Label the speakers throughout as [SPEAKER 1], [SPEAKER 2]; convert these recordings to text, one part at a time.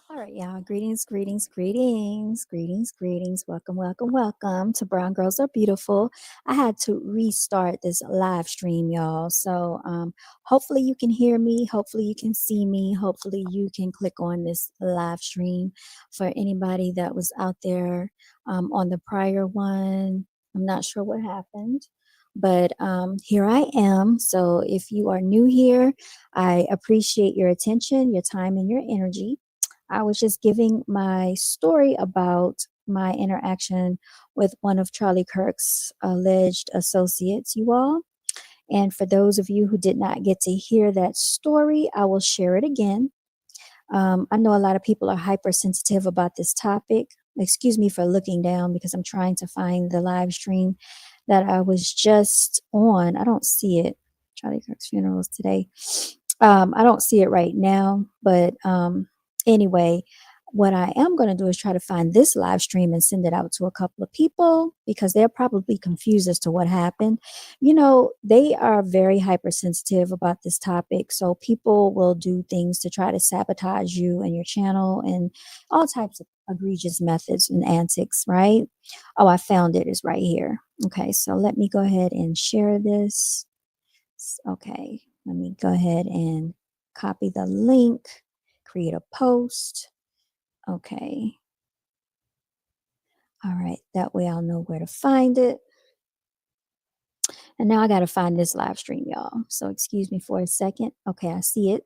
[SPEAKER 1] All right, y'all. Greetings, greetings, greetings, greetings, greetings. Welcome, welcome, welcome to Brown Girls Are Beautiful. I had to restart this live stream, y'all. So hopefully you can hear me. Hopefully you can see me. Hopefully you can click on this live stream. For anybody that was out there on the prior one, I'm not sure what happened. But here I am. So if you are new here, I appreciate your attention, your time, and your energy. I was just giving my story about my interaction with one of Charlie Kirk's alleged associates, you all. And for those of you who did not get to hear that story, I will share it again. I know a lot of people are hypersensitive about this topic. Excuse me for looking down because I'm trying to find the live stream that I was just on. I don't see it. Charlie Kirk's funeral is today. I don't see it right now, but anyway, what I am going to do is try to find this live stream and send it out to a couple of people because they're probably confused as to what happened. You know, they are very hypersensitive about this topic. So people will do things to try to sabotage you and your channel and all types of egregious methods and antics, right? Oh, I found it. It's right here. Okay, so let me go ahead and share this. Okay, let me go ahead and copy the link, create a post. Okay. All right, that way I'll know where to find it. And now I got to find this live stream, y'all. So excuse me for a second. Okay, I see it.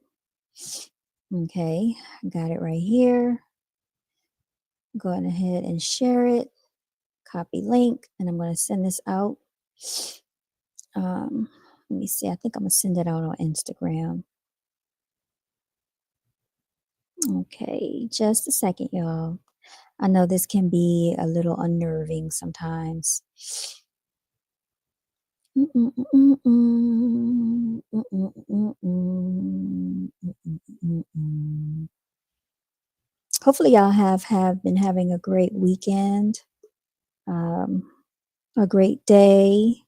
[SPEAKER 1] Okay, I got it right here. Go ahead and share it. Copy link, and I'm going to send this out. Let me see. I think I'm going to send it out on Instagram. Okay, just a second, y'all. I know this can be a little unnerving sometimes. Hopefully, y'all have been having a great weekend, a great day.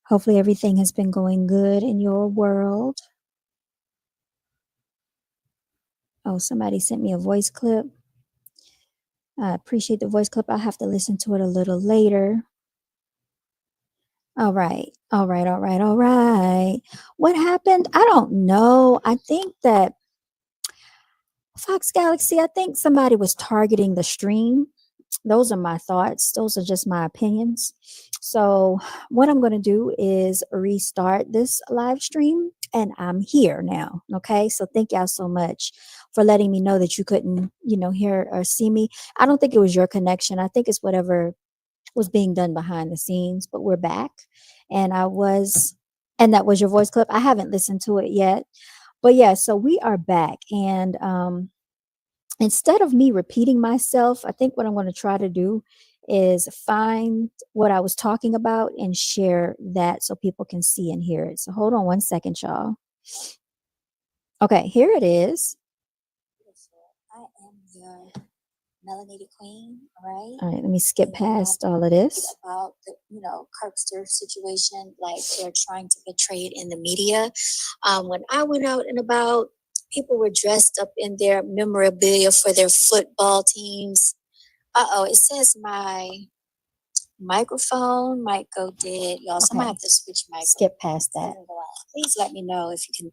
[SPEAKER 1] Hopefully, everything has been going good in your world. Oh, somebody sent me a voice clip. I appreciate the voice clip. I'll have to listen to it a little later. All right. All right. All right. All right. What happened? I don't know. I think that Fox Galaxy, I think somebody was targeting the stream. Those are my thoughts. Those are just my opinions. So, what I'm going to do is restart this live stream, and I'm here now. Okay. So, thank y'all so much for letting me know that you couldn't, hear or see me. I don't think it was your connection. I think it's whatever was being done behind the scenes, but we're back. And and that was your voice clip. I haven't listened to it yet. But yeah, so we are back. And instead of me repeating myself, I think what I'm going to try to do is find what I was talking about and share that so people can see and hear it. So hold on one second, y'all. Okay, here it is. I am your melanated queen, all right? Let me skip past all of this. About the, Kirkster situation, like they're trying to portray it in the media. When I went out and about, people were dressed up in their memorabilia for their football teams. It says my microphone might go dead, y'all. So I might have to switch my skip past that. Please let me know if you can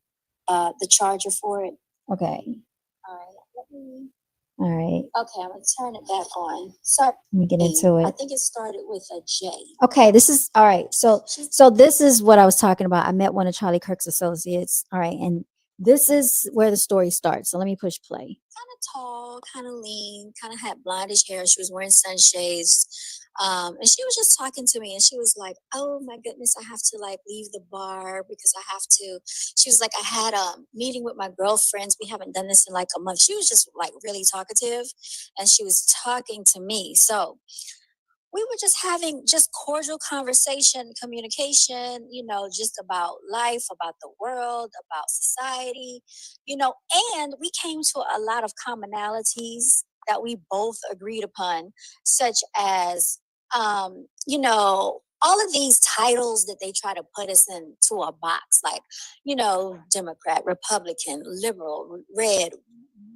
[SPEAKER 1] the charger for it. Okay. All right. All right. Okay, I'm gonna turn it back on. Sorry. Let me get into it. I think it started with a J. Okay, this is all right. So this is what I was talking about. I met one of Charlie Kirk's associates. All right, and this is where the story starts. So let me push play. Kind of tall, kind of lean, kind of had blondish hair. She was wearing sunshades. And she was just talking to me and she was like, oh my goodness, I have to like leave the bar because I have to. She was like, I had a meeting with my girlfriends. We haven't done this in like a month. She was just like really talkative and she was talking to me. So we were just having just cordial conversation, communication, just about life, about the world, about society, and we came to a lot of commonalities that we both agreed upon, such as, all of these titles that they try to put us into a box, like, Democrat, Republican, liberal, red,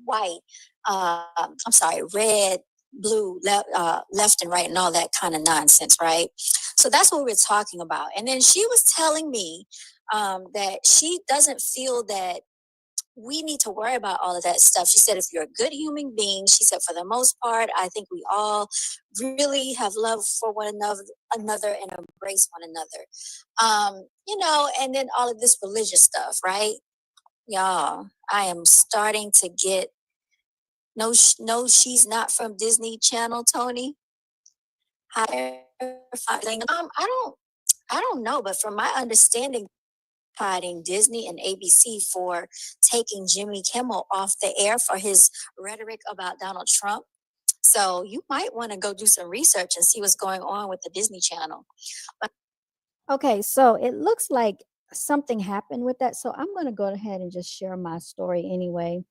[SPEAKER 1] white, I'm sorry, red, blue, left and right, and all that kind of nonsense, right? So that's what we're talking about. And then she was telling me that she doesn't feel that we need to worry about all of that stuff. She said, if you're a good human being, she said, for the most part, I think we all really have love for one another and embrace one another. And then all of this religious stuff, right? Y'all, I am starting to get no, no, she's not from Disney Channel, Tony. Higher, I don't know, but from my understanding, fighting Disney and ABC for taking Jimmy Kimmel off the air for his rhetoric about Donald Trump. So you might want to go do some research and see what's going on with the Disney Channel. Okay, so it looks like something happened with that. So I'm going to go ahead and just share my story anyway.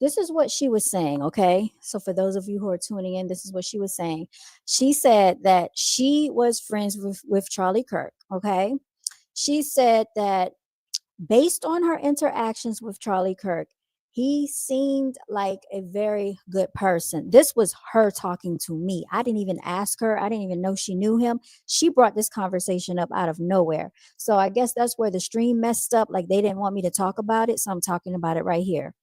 [SPEAKER 1] This is what she was saying, okay? So for those of you who are tuning in, this is what she was saying. She said that she was friends with Charlie Kirk, okay? She said that based on her interactions with Charlie Kirk, he seemed like a very good person. This was her talking to me. I didn't even ask her. I didn't even know she knew him. She brought this conversation up out of nowhere. So I guess that's where the stream messed up. Like they didn't want me to talk about it. So I'm talking about it right here.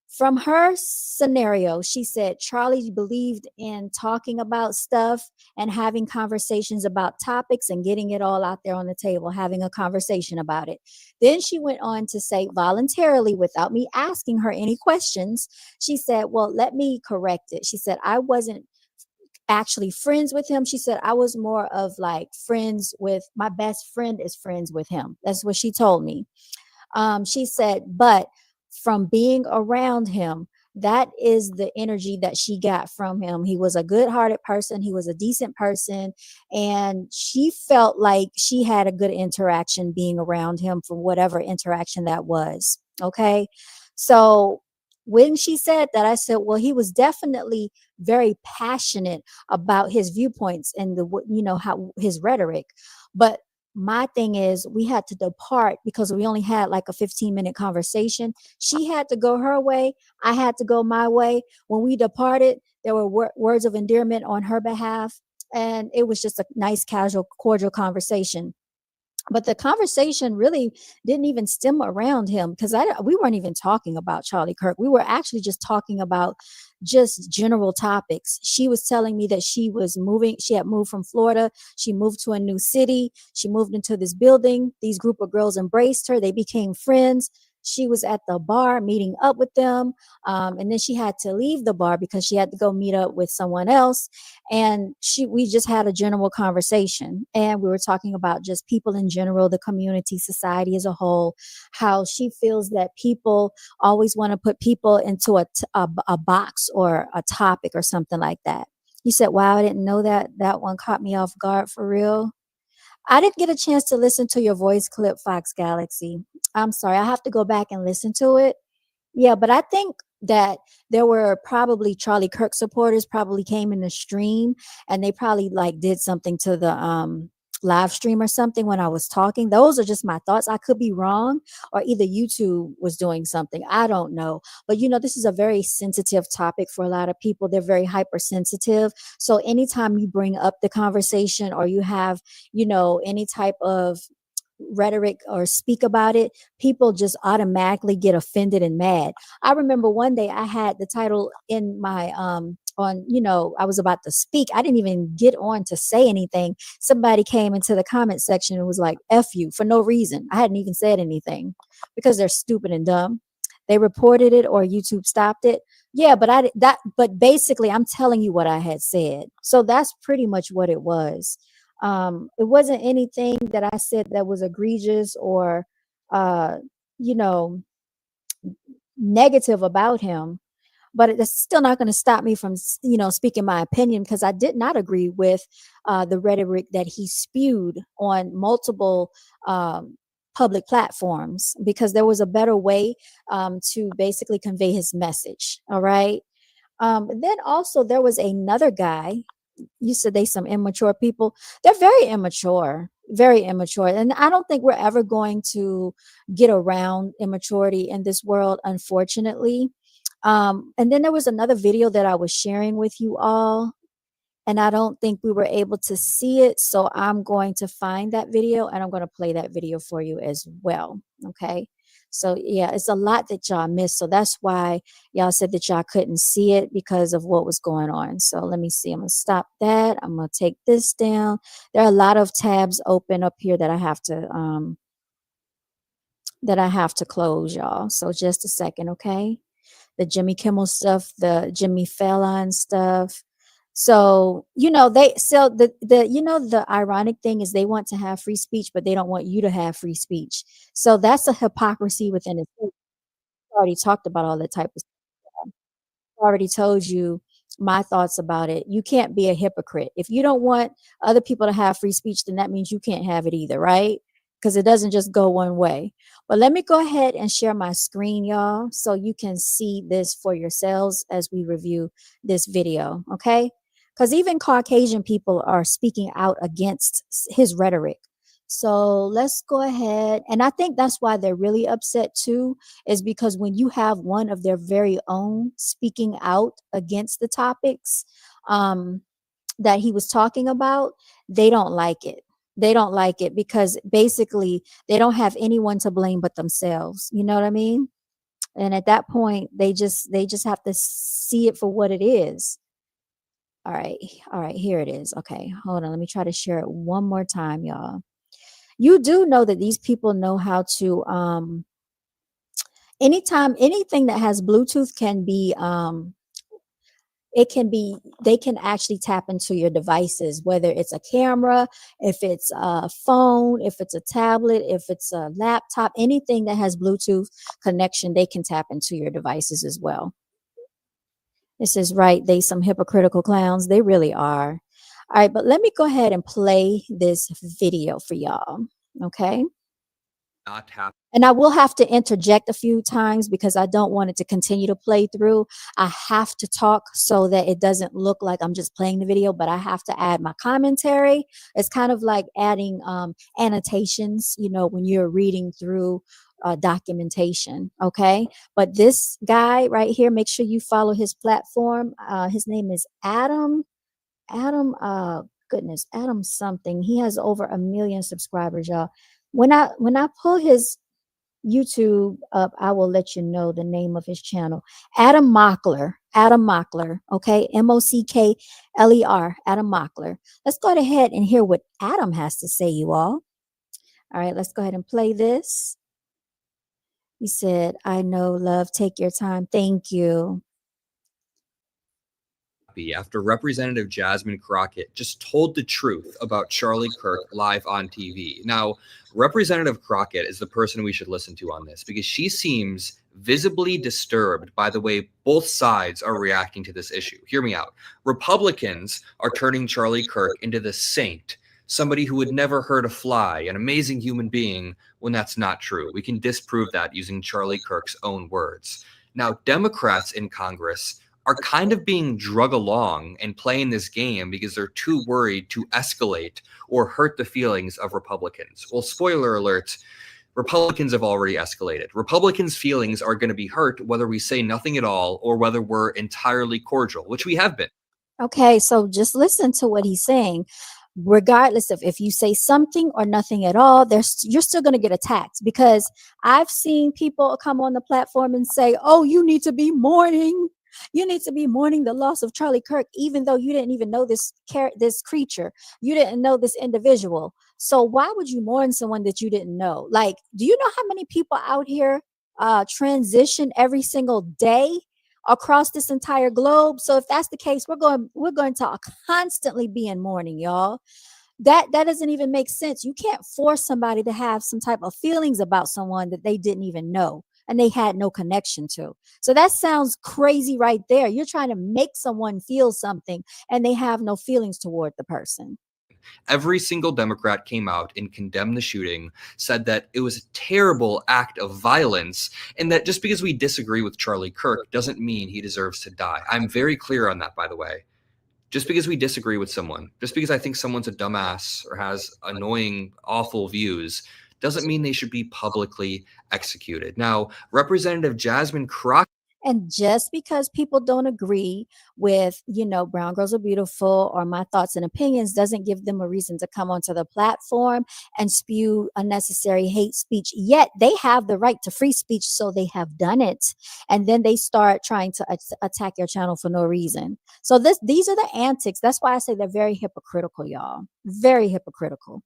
[SPEAKER 1] From her scenario, she said Charlie believed in talking about stuff and having conversations about topics and getting it all out there on the table, having a conversation about it. Then she went on to say, voluntarily, without me asking her any questions, she said, well, let me correct it. She said, I wasn't actually friends with him. She said, I was more of like friends with my best friend is friends with him. That's what she told me. She said, but from being around him, that is the energy that she got from him. He was a good hearted person. He was a decent person. And she felt like she had a good interaction being around him for whatever interaction that was. Okay. So when she said that, I said, well, he was definitely very passionate about his viewpoints and how his rhetoric. But my thing is we had to depart because we only had like a 15-minute conversation. She had to go her way. I had to go my way. When we departed, there were words of endearment on her behalf. And it was just a nice, casual, cordial conversation. But the conversation really didn't even stem around him because we weren't even talking about Charlie Kirk. We were actually just talking about just general topics. She was telling me that she was moving. She had moved from Florida. She moved to a new city. She moved into this building. These group of girls embraced her. They became friends. She was at the bar meeting up with them. And then she had to leave the bar because she had to go meet up with someone else. And we just had a general conversation, and we were talking about just people in general, the community, society as a whole, how she feels that people always want to put people into a box or a topic or something like that. You said, wow, I didn't know that. That one caught me off guard for real. I didn't get a chance to listen to your voice clip, Fox Galaxy. I'm sorry. I have to go back and listen to it. Yeah, but I think that there were probably Charlie Kirk supporters probably came in the stream and they probably like did something to the live stream or something when I was talking. Those are just my thoughts. I could be wrong, or either YouTube was doing something. I don't know. But this is a very sensitive topic for a lot of people. They're very hypersensitive. So anytime you bring up the conversation or you have, any type of rhetoric or speak about it, people just automatically get offended and mad. I remember one day I had the title in my I was about to speak. I didn't even get on to say anything. Somebody came into the comment section and was like, F you, for no reason. I hadn't even said anything because they're stupid and dumb. They reported it or YouTube stopped it. Yeah, but basically I'm telling you what I had said. So that's pretty much what it was. It wasn't anything that I said that was egregious or uh you know negative about him, but it's still not going to stop me from speaking my opinion, because I did not agree with the rhetoric that he spewed on multiple public platforms, because there was a better way to basically convey his message. All right. Then also there was another guy. You said they some immature people. They're very immature. And I don't think we're ever going to get around immaturity in this world, unfortunately. And then there was another video that I was sharing with you all, and I don't think we were able to see it. So I'm going to find that video and I'm going to play that video for you as well. Okay. So yeah, it's a lot that y'all missed. So that's why y'all said that y'all couldn't see it because of what was going on. So let me see. I'm going to stop that. I'm going to take this down. There are a lot of tabs open up here that I have to close, y'all. So just a second, okay? The Jimmy Kimmel stuff, the Jimmy Fallon stuff. So, the ironic thing is they want to have free speech, but they don't want you to have free speech. So that's a hypocrisy within itself. We already talked about all that type of stuff. Already told you my thoughts about it. You can't be a hypocrite. If you don't want other people to have free speech, then that means you can't have it either, right? Because it doesn't just go one way. But let me go ahead and share my screen, y'all, so you can see this for yourselves as we review this video, okay? Because even Caucasian people are speaking out against his rhetoric. So let's go ahead. And I think that's why they're really upset too, is because when you have one of their very own speaking out against the topics that he was talking about, they don't like it. They don't like it because basically they don't have anyone to blame but themselves. You know what I mean? And at that point, they just have to see it for what it is. All right. All right, here it is. Okay, hold on. Let me try to share it one more time, y'all. You do know that these people know how to anytime anything that has Bluetooth can be it can be they can actually tap into your devices, whether it's a camera, if it's a phone, if it's a tablet, if it's a laptop, anything that has Bluetooth connection, they can tap into your devices as well. This is right, they some hypocritical clowns, they really are. All right, but let me go ahead and play this video for y'all, okay?
[SPEAKER 2] Not happen.
[SPEAKER 1] And I will have to interject a few times because I don't want it to continue to play through. I have to talk so that it doesn't look like I'm just playing the video, but I have to add my commentary. It's kind of like adding annotations, when you're reading through documentation. Okay. But this guy right here, make sure you follow his platform. His name is Adam, Adam something. He has over 1 million subscribers, y'all. When I pull his YouTube up, I will let you know the name of his channel. Adam Mockler. Adam Mockler. Okay. Mockler. Adam Mockler. Let's go ahead and hear what Adam has to say, you all. All right, let's go ahead and play this. He said, I know, love, take your time. Thank you.
[SPEAKER 2] After Representative Jasmine Crockett just told the truth about Charlie Kirk live on TV. Now, Representative Crockett is the person we should listen to on this because she seems visibly disturbed by the way both sides are reacting to this issue. Hear me out. Republicans are turning Charlie Kirk into the saint, somebody who would never hurt a fly, an amazing human being, when that's not true. We can disprove that using Charlie Kirk's own words. Now, Democrats in Congress are kind of being drug along and playing this game because they're too worried to escalate or hurt the feelings of Republicans. Well, spoiler alert, Republicans have already escalated. Republicans' feelings are going to be hurt whether we say nothing at all or whether we're entirely cordial, which we have been.
[SPEAKER 1] Okay, so just listen to what he's saying. Regardless of if you say something or nothing at all, you're still going to get attacked because I've seen people come on the platform and say, "Oh, you need to be mourning. You need to be mourning the loss of Charlie Kirk, even though you didn't even know this creature. You didn't know this individual. So why would you mourn someone that you didn't know? Like, do you know how many people out here transition every single day across this entire globe? So if that's the case, we're going to constantly be in mourning, y'all. That doesn't even make sense. You can't force somebody to have some type of feelings about someone that they didn't even know and they had no connection to. So that sounds crazy right there. You're trying to make someone feel something and they have no feelings toward the person.
[SPEAKER 2] Every single Democrat came out and condemned the shooting, said that it was a terrible act of violence, and that just because we disagree with Charlie Kirk doesn't mean he deserves to die. I'm very clear on that, by the way. Just because we disagree with someone, just because I think someone's a dumbass or has annoying, awful views, doesn't mean they should be publicly executed. Now, Representative Jasmine Crockett.
[SPEAKER 1] And just because people don't agree with, Brown Girls Are Beautiful or my thoughts and opinions doesn't give them a reason to come onto the platform and spew unnecessary hate speech. Yet they have the right to free speech, so they have done it. And then they start trying to attack your channel for no reason. So these are the antics. That's why I say they're very hypocritical, y'all. Very hypocritical.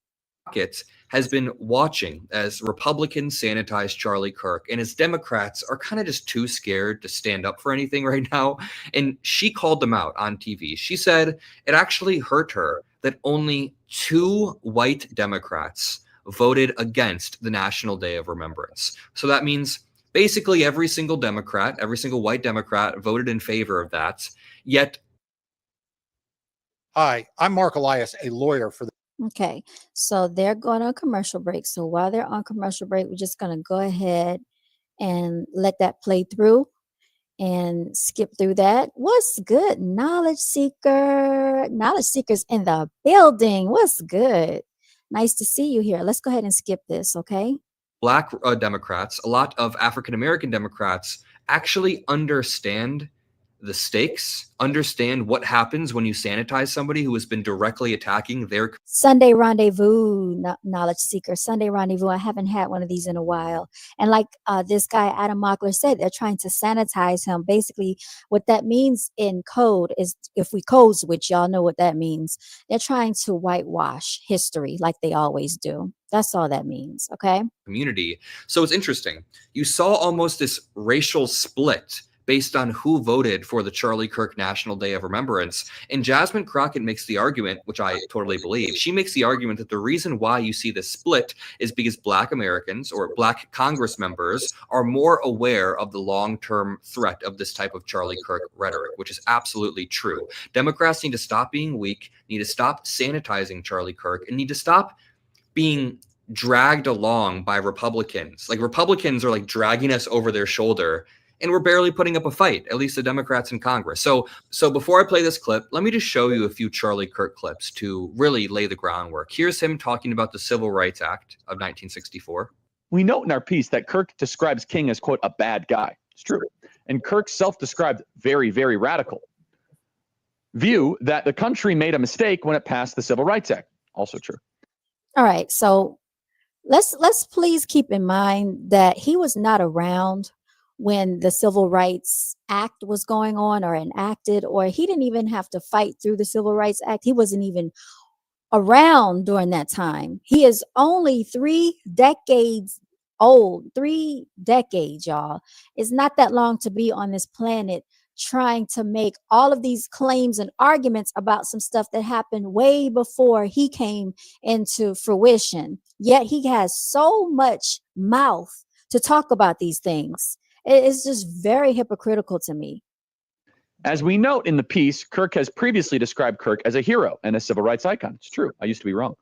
[SPEAKER 2] Has been watching as Republicans sanitize Charlie Kirk, and as Democrats are kind of just too scared to stand up for anything right now. And she called them out on TV. She said it actually hurt her that only 2 white Democrats voted against the National Day of Remembrance. So that means basically every single Democrat, every single white Democrat voted in favor of that. Yet,
[SPEAKER 3] hi, I'm Mark Elias, a lawyer for the
[SPEAKER 1] Okay, so they're going on commercial break. So while they're on commercial break, we're just going to go ahead and let that play through and skip through that. What's good, knowledge seeker? Knowledge seekers in the building. What's good? Nice to see you here. Let's go ahead and skip this, okay?
[SPEAKER 2] Black Democrats, a lot of African American Democrats actually understand the stakes, understand what happens when you sanitize somebody who has been directly attacking their
[SPEAKER 1] Sunday Rendezvous, knowledge seeker. Sunday Rendezvous. I haven't had one of these in a while. And like this guy, Adam Mockler, said, they're trying to sanitize him. Basically, what that means in code is, if we code switch, y'all know what that means. They're trying to whitewash history like they always do. That's all that means, okay?
[SPEAKER 2] community. So it's interesting. You saw almost this racial split based on who voted for the Charlie Kirk National Day of Remembrance. And Jasmine Crockett makes the argument, which I totally believe. She makes the argument that the reason why you see this split is because Black Americans or Black Congress members are more aware of the long-term threat of this type of Charlie Kirk rhetoric, which is absolutely true. Democrats need to stop being weak, need to stop sanitizing Charlie Kirk, and need to stop being dragged along by Republicans. Like, Republicans are like dragging us over their shoulder, and we're barely putting up a fight, at least the Democrats in Congress. So before I play this clip, let me just show you a few Charlie Kirk clips to really lay the groundwork. Here's him talking about the Civil Rights Act of 1964.
[SPEAKER 4] We note in our piece that Kirk describes King as, quote, a bad guy. It's true. And Kirk self-described very, very radical view that the country made a mistake when it passed the Civil Rights Act. Also true.
[SPEAKER 1] All right, so let's please keep in mind that he was not around when the Civil Rights Act was going on or enacted, or he didn't even have to fight through the Civil Rights Act. He wasn't even around during that time. He is only 3 decades old. 3 decades, y'all. It's not that long to be on this planet trying to make all of these claims and arguments about some stuff that happened way before he came into fruition. Yet he has so much mouth to talk about these things. It's just very hypocritical to me.
[SPEAKER 4] As we note in the piece, Kirk has previously described Kirk as a hero and a civil rights icon. It's true. I used to be wrong.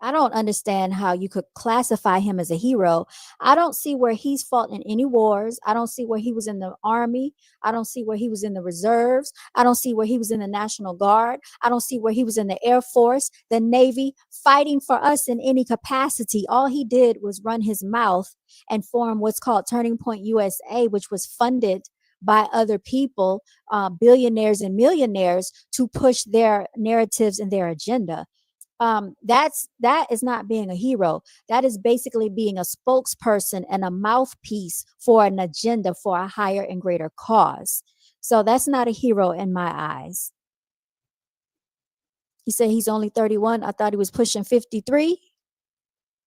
[SPEAKER 1] I don't understand how you could classify him as a hero. I don't see where he's fought in any wars. I don't see where he was in the army. I don't see where he was in the reserves. I don't see where he was in the National Guard. I don't see where he was in the Air Force, the Navy, fighting for us in any capacity. All he did was run his mouth and form what's called Turning Point USA, which was funded by other people, billionaires and millionaires, to push their narratives and their agenda. That is not being a hero. That is basically being a spokesperson and a mouthpiece for an agenda for a higher and greater cause. So that's not a hero in my eyes. He said he's only 31. I thought he was pushing 53.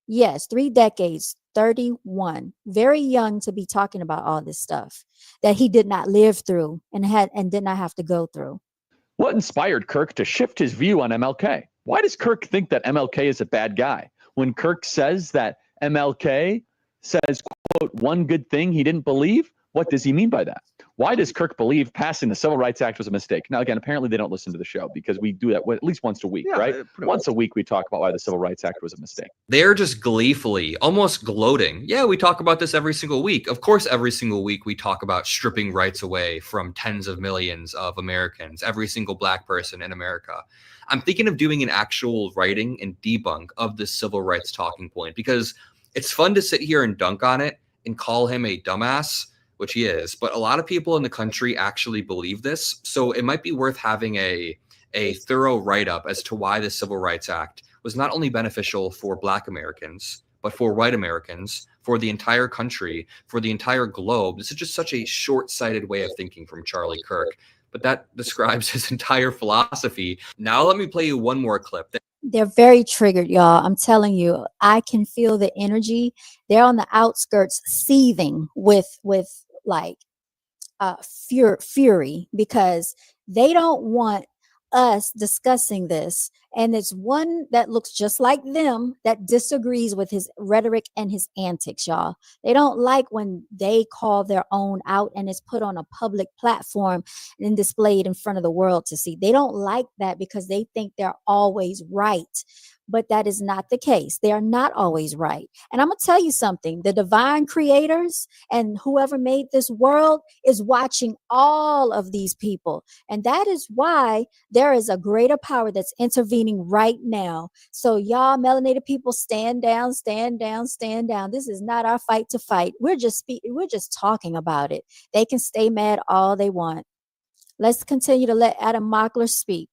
[SPEAKER 1] Yes, 3 decades, 31. Very young to be talking about all this stuff that he did not live through and did not have to go through.
[SPEAKER 4] What inspired Kirk to shift his view on MLK? Why does Kirk think that MLK is a bad guy? When Kirk says that MLK says, quote, one good thing he didn't believe, what does he mean by that? Why does Kirk believe passing the Civil Rights Act was a mistake? Now, again, apparently they don't listen to the show because we do that at least once a week, right? Once a week we talk about why the Civil Rights Act was a mistake.
[SPEAKER 2] They're just gleefully, almost gloating. Yeah, we talk about this every single week. Of course, every single week we talk about stripping rights away from tens of millions of Americans, every single Black person in America. I'm thinking of doing an actual writing and debunk of this civil rights talking point, because it's fun to sit here and dunk on it and call him a dumbass. which he is, but a lot of people in the country actually believe this. So it might be worth having a thorough write-up as to why the Civil Rights Act was not only beneficial for Black Americans, but for white Americans, for the entire country, for the entire globe. This is just such a short-sighted way of thinking from Charlie Kirk, but that describes his entire philosophy. Now let me play you one more clip.
[SPEAKER 1] They're very triggered, y'all. I'm telling you, I can feel the energy. They're on the outskirts seething with like fury, because they don't want us discussing this. And it's one that looks just like them that disagrees with his rhetoric and his antics, y'all. They don't like when they call their own out and it's put on a public platform and displayed in front of the world to see. They don't like that because they think they're always right. But that is not the case. They are not always right. And I'm going to tell you something. The divine creators and whoever made this world is watching all of these people. And that is why there is a greater power that's intervening right now. So y'all melanated people, stand down, stand down, stand down. This is not our fight to fight. We're just talking about it. They can stay mad all they want. Let's continue to let Adam Mockler speak.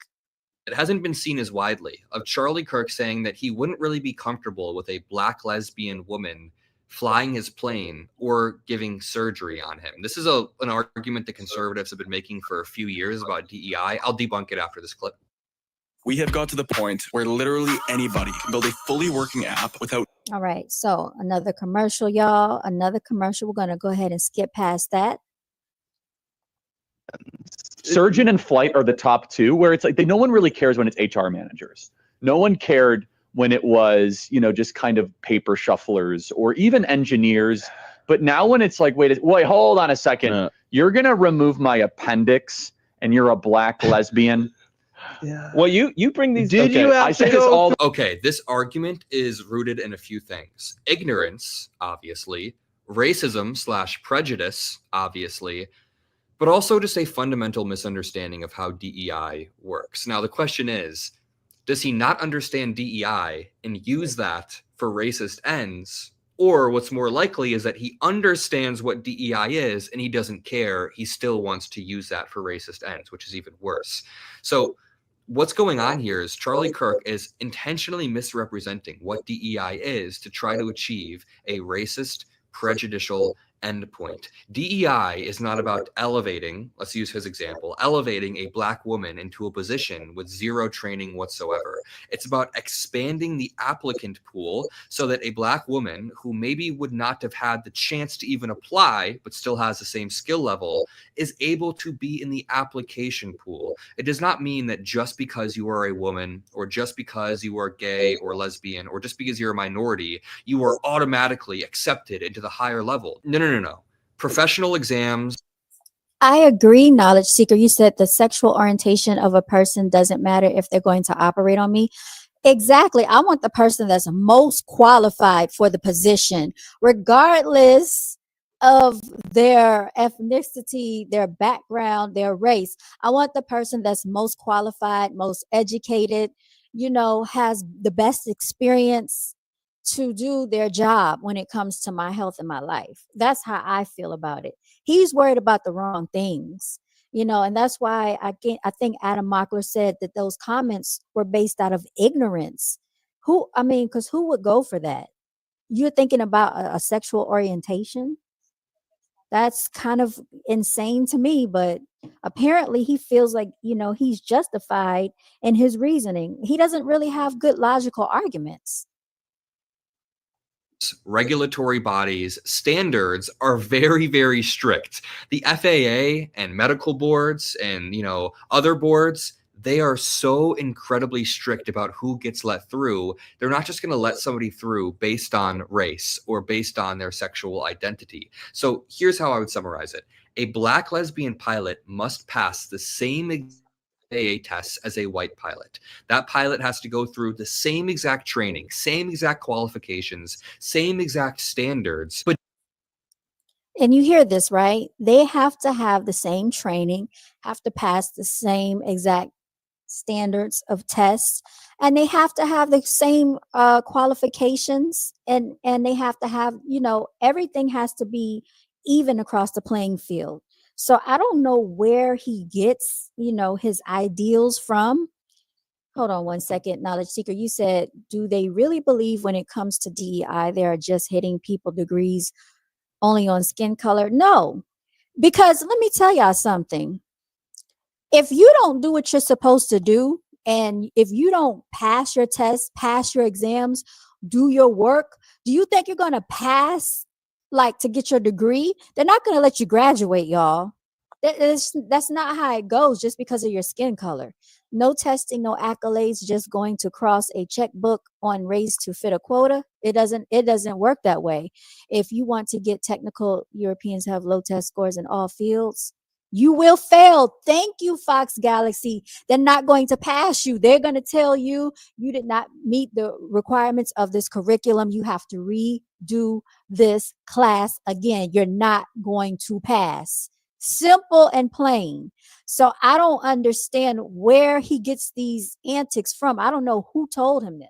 [SPEAKER 2] It hasn't been seen as widely, of Charlie Kirk saying that he wouldn't really be comfortable with a Black lesbian woman flying his plane or giving surgery on him. This is an argument that conservatives have been making for a few years about DEI. I'll debunk it after this clip.
[SPEAKER 5] We have got to the point where literally anybody can build a fully working app without.
[SPEAKER 1] All right, so another commercial, y'all. Another commercial. We're going to go ahead and skip past that.
[SPEAKER 4] Surgeon and flight are the top two, where it's like no one really cares when it's HR managers. No one cared when it was, just kind of paper shufflers or even engineers. But now when it's like, wait, hold on a second. You're going to remove my appendix and you're a Black lesbian.
[SPEAKER 6] Yeah. Well, you bring these.
[SPEAKER 2] Did
[SPEAKER 6] okay,
[SPEAKER 2] you have
[SPEAKER 6] I
[SPEAKER 2] to
[SPEAKER 6] say
[SPEAKER 2] go
[SPEAKER 6] this all?
[SPEAKER 2] Okay, this argument is rooted in a few things. Ignorance, obviously. Racism/prejudice, obviously. But also just a fundamental misunderstanding of how DEI works. Now, the question is, does he not understand DEI and use that for racist ends? Or what's more likely is that he understands what DEI is and he doesn't care. He still wants to use that for racist ends, which is even worse. So what's going on here is Charlie Kirk is intentionally misrepresenting what DEI is to try to achieve a racist, prejudicial endpoint. DEI is not about elevating, let's use his example, elevating a Black woman into a position with zero training whatsoever. It's about expanding the applicant pool so that a Black woman who maybe would not have had the chance to even apply, but still has the same skill level, is able to be in the application pool. It does not mean that just because you are a woman or just because you are gay or lesbian or just because you're a minority, you are automatically accepted into the higher level. No. Professional exams.
[SPEAKER 1] I agree, knowledge seeker. You said the sexual orientation of a person doesn't matter if they're going to operate on me. Exactly. I want the person that's most qualified for the position, regardless of their ethnicity, their background, their race. I want the person that's most qualified, most educated, has the best experience to do their job when it comes to my health and my life. That's how I feel about it. He's worried about the wrong things, and that's why I think Adam Mockler said that those comments were based out of ignorance. Because who would go for that? You're thinking about a sexual orientation? That's kind of insane to me, but apparently he feels like, he's justified in his reasoning. He doesn't really have good logical arguments.
[SPEAKER 2] Regulatory bodies, standards are very, very strict. The FAA and medical boards and, other boards, they are so incredibly strict about who gets let through. They're not just going to let somebody through based on race or based on their sexual identity. So here's how I would summarize it. A Black lesbian pilot must pass the same FAA tests as a white pilot. That pilot has to go through the same exact training, same exact qualifications, same exact standards.
[SPEAKER 1] And you hear this, right? They have to have the same training, have to pass the same exact standards of tests, and they have to have the same qualifications, and they have to have, everything has to be even across the playing field. So I don't know where he gets, his ideals from. Hold on one second. Knowledge seeker, you said, do they really believe when it comes to DEI, they are just hitting people degrees only on skin color? No, because let me tell y'all something. If you don't do what you're supposed to do, and if you don't pass your tests, pass your exams, do your work, do you think you're going to pass like to get your degree? They're not going to let you graduate, y'all. That's not how it goes just because of your skin color. No testing, no accolades, just going to cross a checkbook on race to fit a quota. It doesn't work that way. If you want to get technical, Europeans have low test scores in all fields. You will fail. Thank you, Fox Galaxy. They're not going to pass you. They're going to tell you you did not meet the requirements of this curriculum. You have to redo this class again. You're not going to pass. Simple and plain. So I don't understand where he gets these antics from. I don't know who told him this.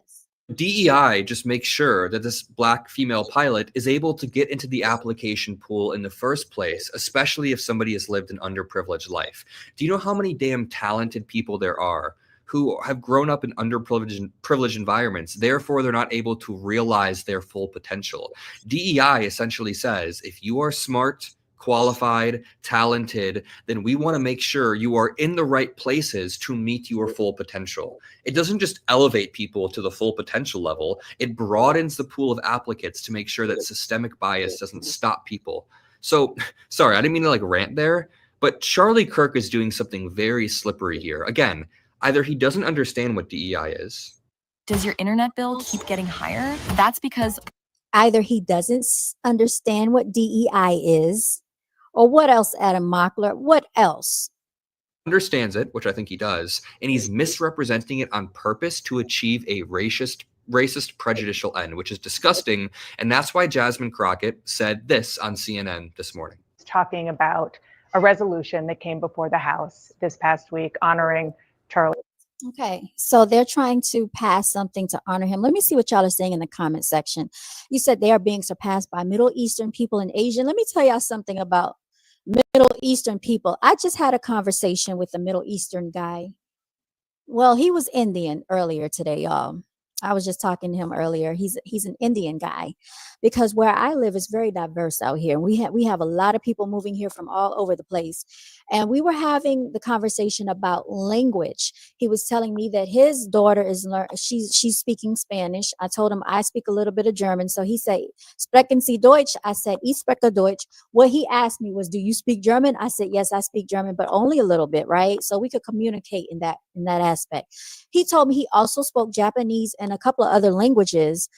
[SPEAKER 2] DEI just makes sure that this Black female pilot is able to get into the application pool in the first place, especially if somebody has lived an underprivileged life. Do you know how many damn talented people there are who have grown up in underprivileged environments? Therefore, they're not able to realize their full potential. DEI essentially says, if you are smart, qualified, talented, then we want to make sure you are in the right places to meet your full potential. It doesn't just elevate people to the full potential level, it broadens the pool of applicants to make sure that systemic bias doesn't stop people. So, sorry, I didn't mean to rant there, but Charlie Kirk is doing something very slippery here. Again, either he doesn't understand what DEI is.
[SPEAKER 7] Does your internet bill keep getting higher? That's because
[SPEAKER 1] either he doesn't understand what DEI is, or what else, Adam Mockler? What else?
[SPEAKER 2] Understands it, which I think he does, and he's misrepresenting it on purpose to achieve a racist, prejudicial end, which is disgusting. And that's why Jasmine Crockett said this on CNN this morning.
[SPEAKER 8] Talking about a resolution that came before the House this past week honoring Charlie.
[SPEAKER 1] Okay, so they're trying to pass something to honor him. Let me see what y'all are saying in the comment section. You said they are being surpassed by Middle Eastern people and Asian. Let me tell y'all something about Middle Eastern people. I just had a conversation with a Middle Eastern guy. Well, he was Indian earlier today, y'all. I was just talking to him earlier. He's an Indian guy, because where I live is very diverse out here. We have a lot of people moving here from all over the place. And we were having the conversation about language. He was telling me that his daughter is she's speaking Spanish. I told him I speak a little bit of German. So he said, "Sprechen Sie Deutsch?" I said, "Ich spreche Deutsch." What he asked me was, "Do you speak German?" I said, "Yes, I speak German, but only a little bit," right? So we could communicate in that aspect. He told me he also spoke Japanese and a couple of other languages.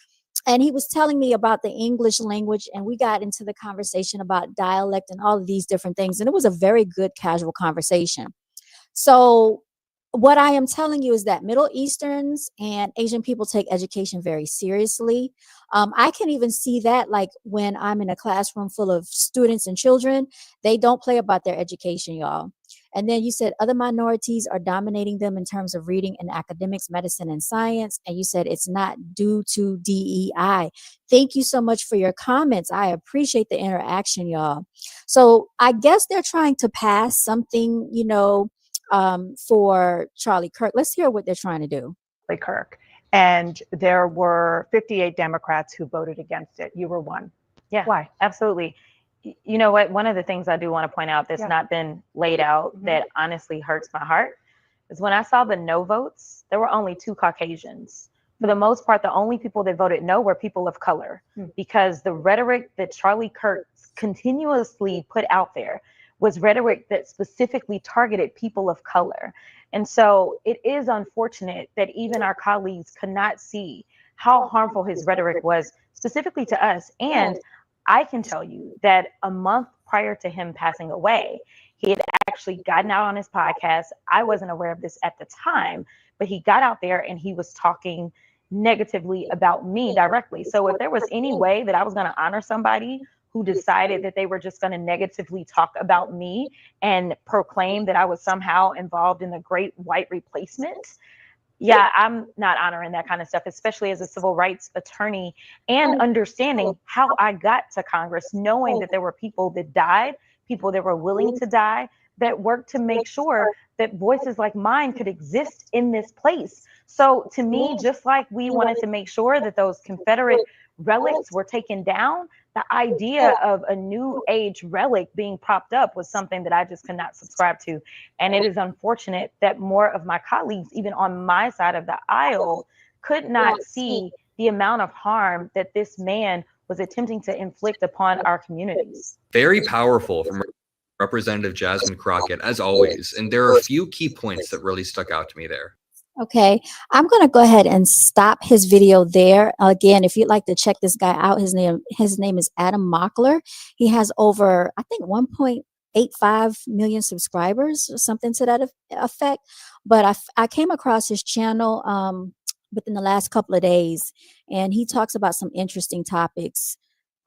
[SPEAKER 1] And he was telling me about the English language, and we got into the conversation about dialect and all of these different things. And it was a very good casual conversation. So what I am telling you is that Middle Easterns and Asian people take education very seriously. I can even see that, like when I'm in a classroom full of students and children, they don't play about their education, y'all. And then you said other minorities are dominating them in terms of reading and academics, medicine, and science. And you said it's not due to DEI. Thank you so much for your comments. I appreciate the interaction, y'all. So I guess they're trying to pass something, for Charlie Kirk. Let's hear what they're trying to do.
[SPEAKER 8] Kirk. And there were 58 Democrats who voted against it. You were one.
[SPEAKER 9] Yeah.
[SPEAKER 8] Why?
[SPEAKER 9] Absolutely. You know what? One of the things I do want to point out that's not been laid out that honestly hurts my heart is when I saw the no votes, there were only 2 Caucasians. For the most part, the only people that voted no were people of color, because the rhetoric that Charlie Kirk continuously put out there was rhetoric that specifically targeted people of color. And so it is unfortunate that even our colleagues could not see how harmful his rhetoric was specifically to us. And I can tell you that a month prior to him passing away, he had actually gotten out on his podcast. I wasn't aware of this at the time, but he got out there and he was talking negatively about me directly. So if there was any way that I was going to honor somebody who decided that they were just going to negatively talk about me and proclaim that I was somehow involved in the great white replacement, Yeah, I'm not honoring that kind of stuff, especially as a civil rights attorney and understanding how I got to Congress, knowing that there were people that died, people that were willing to die, that worked to make sure that voices like mine could exist in this place. So to me, just like we wanted to make sure that those Confederate relics were taken down, the idea of a new age relic being propped up was something that I just could not subscribe to. And it is unfortunate that more of my colleagues, even on my side of the aisle, could not see the amount of harm that this man was attempting to inflict upon our communities.
[SPEAKER 2] Very powerful from Representative Jasmine Crockett, as always. And there are a few key points that really stuck out to me there.
[SPEAKER 1] Okay, I'm going to go ahead and stop his video there. Again, if you'd like to check this guy out, his name is Adam Mockler. He has over, I think, 1.85 million subscribers or something to that effect. But I came across his channel within the last couple of days, and he talks about some interesting topics.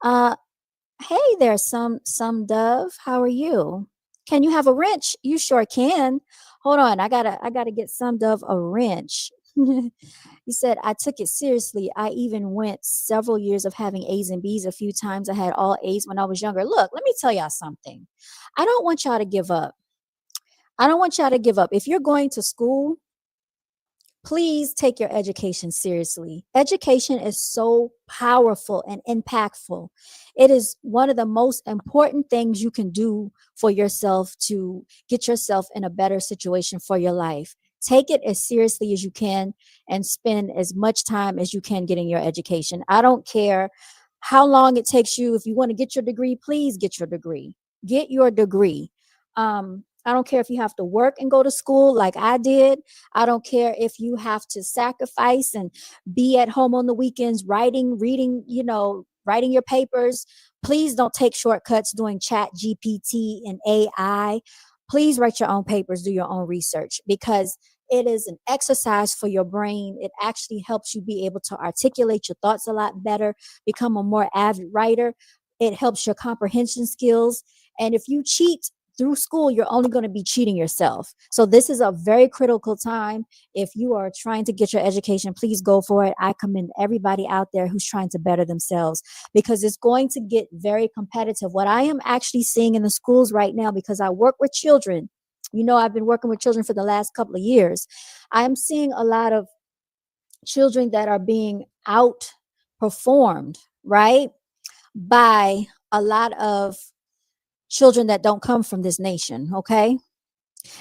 [SPEAKER 1] Hey there, some Dove. How are you? Can you have a wrench? You sure can. Hold on, I gotta get some Dove a wrench. He said, I took it seriously. I even went several years of having A's and B's a few times. I had all A's when I was younger. Look, let me tell y'all something. I don't want y'all to give up. I don't want y'all to give up. If you're going to school, please take your education seriously. Education is so powerful and impactful. It is one of the most important things you can do for yourself to get yourself in a better situation for your life. Take it as seriously as you can and spend as much time as you can getting your education. I don't care how long it takes you. If you want to get your degree, please get your degree. Get your degree. I don't care if you have to work and go to school like I did. I don't care if you have to sacrifice and be at home on the weekends, writing, reading, writing your papers. Please don't take shortcuts doing Chat GPT and AI. Please write your own papers, do your own research, because it is an exercise for your brain. It actually helps you be able to articulate your thoughts a lot better, become a more avid writer. It helps your comprehension skills. And if you cheat through school, you're only going to be cheating yourself. So this is a very critical time. If you are trying to get your education, please go for it. I commend everybody out there who's trying to better themselves, because it's going to get very competitive. What I am actually seeing in the schools right now, because I work with children, I've been working with children for the last couple of years. I'm seeing a lot of children that are being outperformed, right, by a lot of children that don't come from this nation. Okay.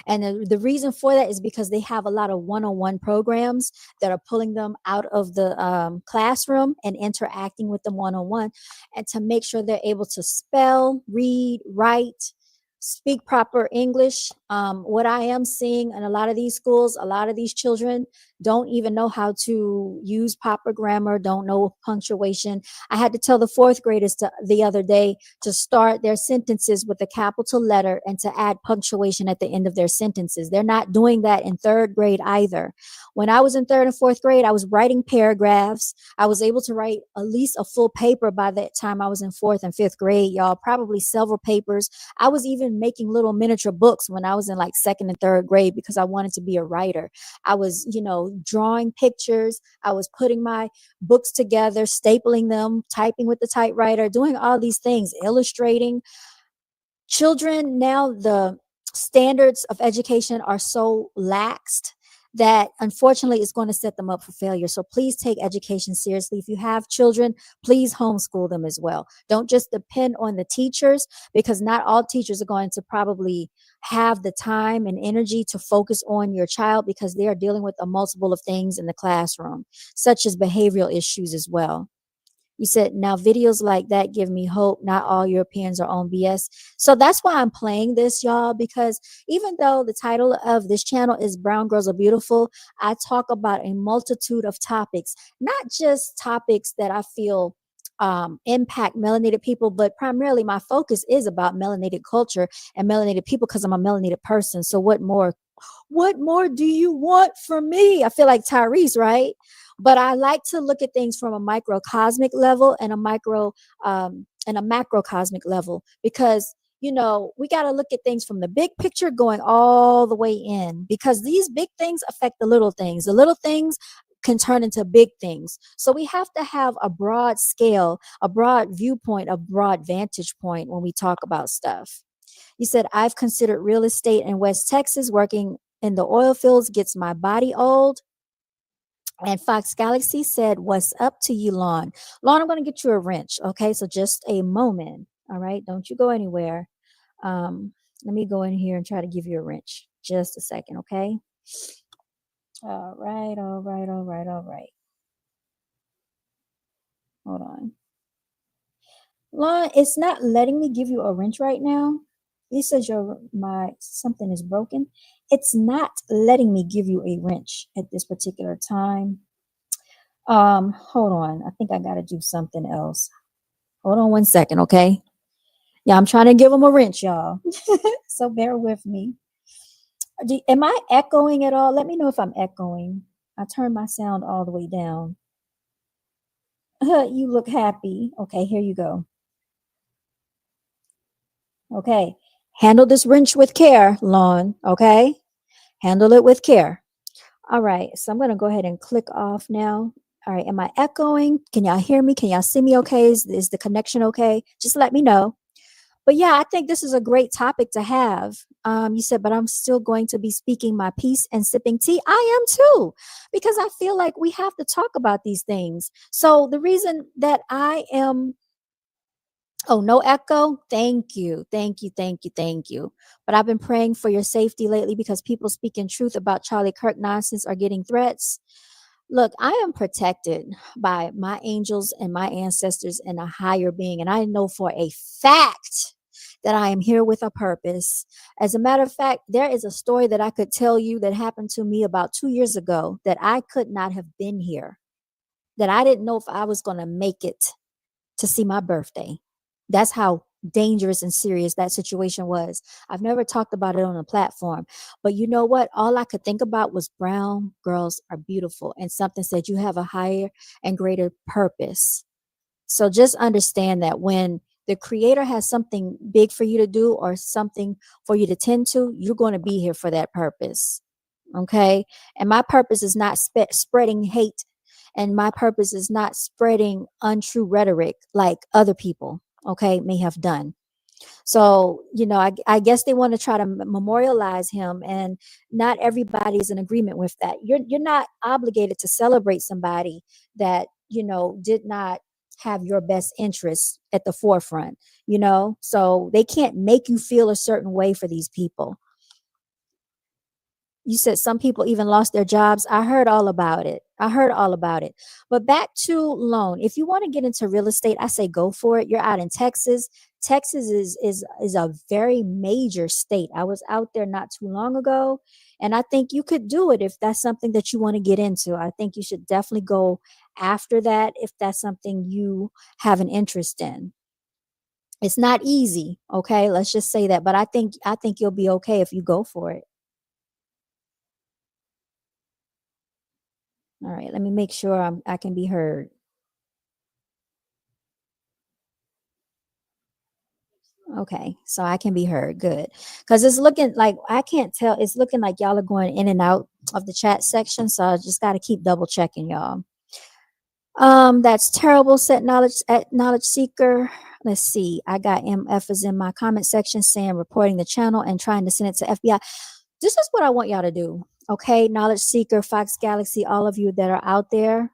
[SPEAKER 1] And the reason for that is because they have a lot of one-on-one programs that are pulling them out of the classroom and interacting with them one-on-one, and to make sure they're able to spell, read, write, speak proper English. What I am seeing in a lot of these schools, a lot of these children don't even know how to use proper grammar, don't know punctuation. I had to tell the fourth graders the other day to start their sentences with a capital letter and to add punctuation at the end of their sentences. They're not doing that in third grade either. When I was in third and fourth grade, I was writing paragraphs. I was able to write at least a full paper by that time I was in fourth and fifth grade, y'all, probably several papers. I was even making little miniature books when I was in like second and third grade because I wanted to be a writer. I was, drawing pictures. I was putting my books together, stapling them, typing with the typewriter, doing all these things, illustrating. Children now, the standards of education are so laxed that unfortunately it's going to set them up for failure. So please take education seriously. If you have children, please homeschool them as well. Don't just depend on the teachers, because not all teachers are going to probably have the time and energy to focus on your child, because they are dealing with a multiple of things in the classroom, such as behavioral issues as well. You said, now videos like that give me hope. Not all Europeans are on BS. So that's why I'm playing this, y'all, because even though the title of this channel is Brown Girls Are Beautiful, I talk about a multitude of topics, not just topics that I feel impact melanated people, but primarily my focus is about melanated culture and melanated people, because I'm a melanated person. So what more do you want from me? I feel like Tyrese, right? But I like to look at things from a microcosmic level and a macrocosmic level, because we got to look at things from the big picture going all the way in, because these big things affect the little things. The little things can turn into big things. So we have to have a broad scale, a broad viewpoint, a broad vantage point when we talk about stuff. You said, I've considered real estate in West Texas. Working in the oil fields gets my body old. And Fox Galaxy said, what's up to you, Lon? Lon, I'm going to get you a wrench. Okay, so just a moment. All right, don't you go anywhere. Let me go in here and try to give you a wrench. Just a second, okay? All right. Hold on. Lon, it's not letting me give you a wrench right now. It says something is broken. It's not letting me give you a wrench at this particular time. Hold on. I think I got to do something else. Hold on one second, okay? Yeah, I'm trying to give them a wrench, y'all. So bear with me. Am I echoing at all? Let me know if I'm echoing. I turned my sound all the way down. You look happy. Okay, here you go. Okay. Handle this wrench with care, Lon. Okay. Handle it with care. All right. So I'm going to go ahead and click off now. All right. Am I echoing? Can y'all hear me? Can y'all see me okay? Is the connection okay? Just let me know. But yeah, I think this is a great topic to have. You said, but I'm still going to be speaking my piece and sipping tea. I am too, because I feel like we have to talk about these things. So the reason that I am, oh, no echo. Thank you. But I've been praying for your safety lately because people speaking truth about Charlie Kirk nonsense are getting threats. Look, I am protected by my angels and my ancestors and a higher being. And I know for a fact that I am here with a purpose. As a matter of fact, there is a story that I could tell you that happened to me about 2 years ago that I could not have been here, that I didn't know if I was going to make it to see my birthday. That's how dangerous and serious that situation was. I've never talked about it on a platform, but you know what? All I could think about was brown girls are beautiful, and something said you have a higher and greater purpose. So just understand that when the creator has something big for you to do or something for you to tend to, you're going to be here for that purpose. Okay. And my purpose is not spreading hate, and my purpose is not spreading untrue rhetoric like other people, okay, may have done. So, I guess they want to try to memorialize him, and not everybody is in agreement with that. You're not obligated to celebrate somebody that, did not have your best interests at the forefront, so they can't make you feel a certain way for these people. You said some people even lost their jobs. I heard all about it. But back to loan. If you want to get into real estate, I say go for it. You're out in Texas. Texas is a very major state. I was out there not too long ago, and I think you could do it if that's something that you want to get into. I think you should definitely go after that if that's something you have an interest in. It's not easy, okay? Let's just say that, but I think you'll be okay if you go for it. All right, let me make sure I can be heard. Okay, so I can be heard. Good. Because it's looking like, I can't tell. It's looking like y'all are going in and out of the chat section. So I just got to keep double checking y'all. That's terrible, said knowledge seeker. Let's see. I got MF is in my comment section saying reporting the channel and trying to send it to FBI. This is what I want y'all to do. Okay, knowledge seeker, Fox Galaxy, all of you that are out there.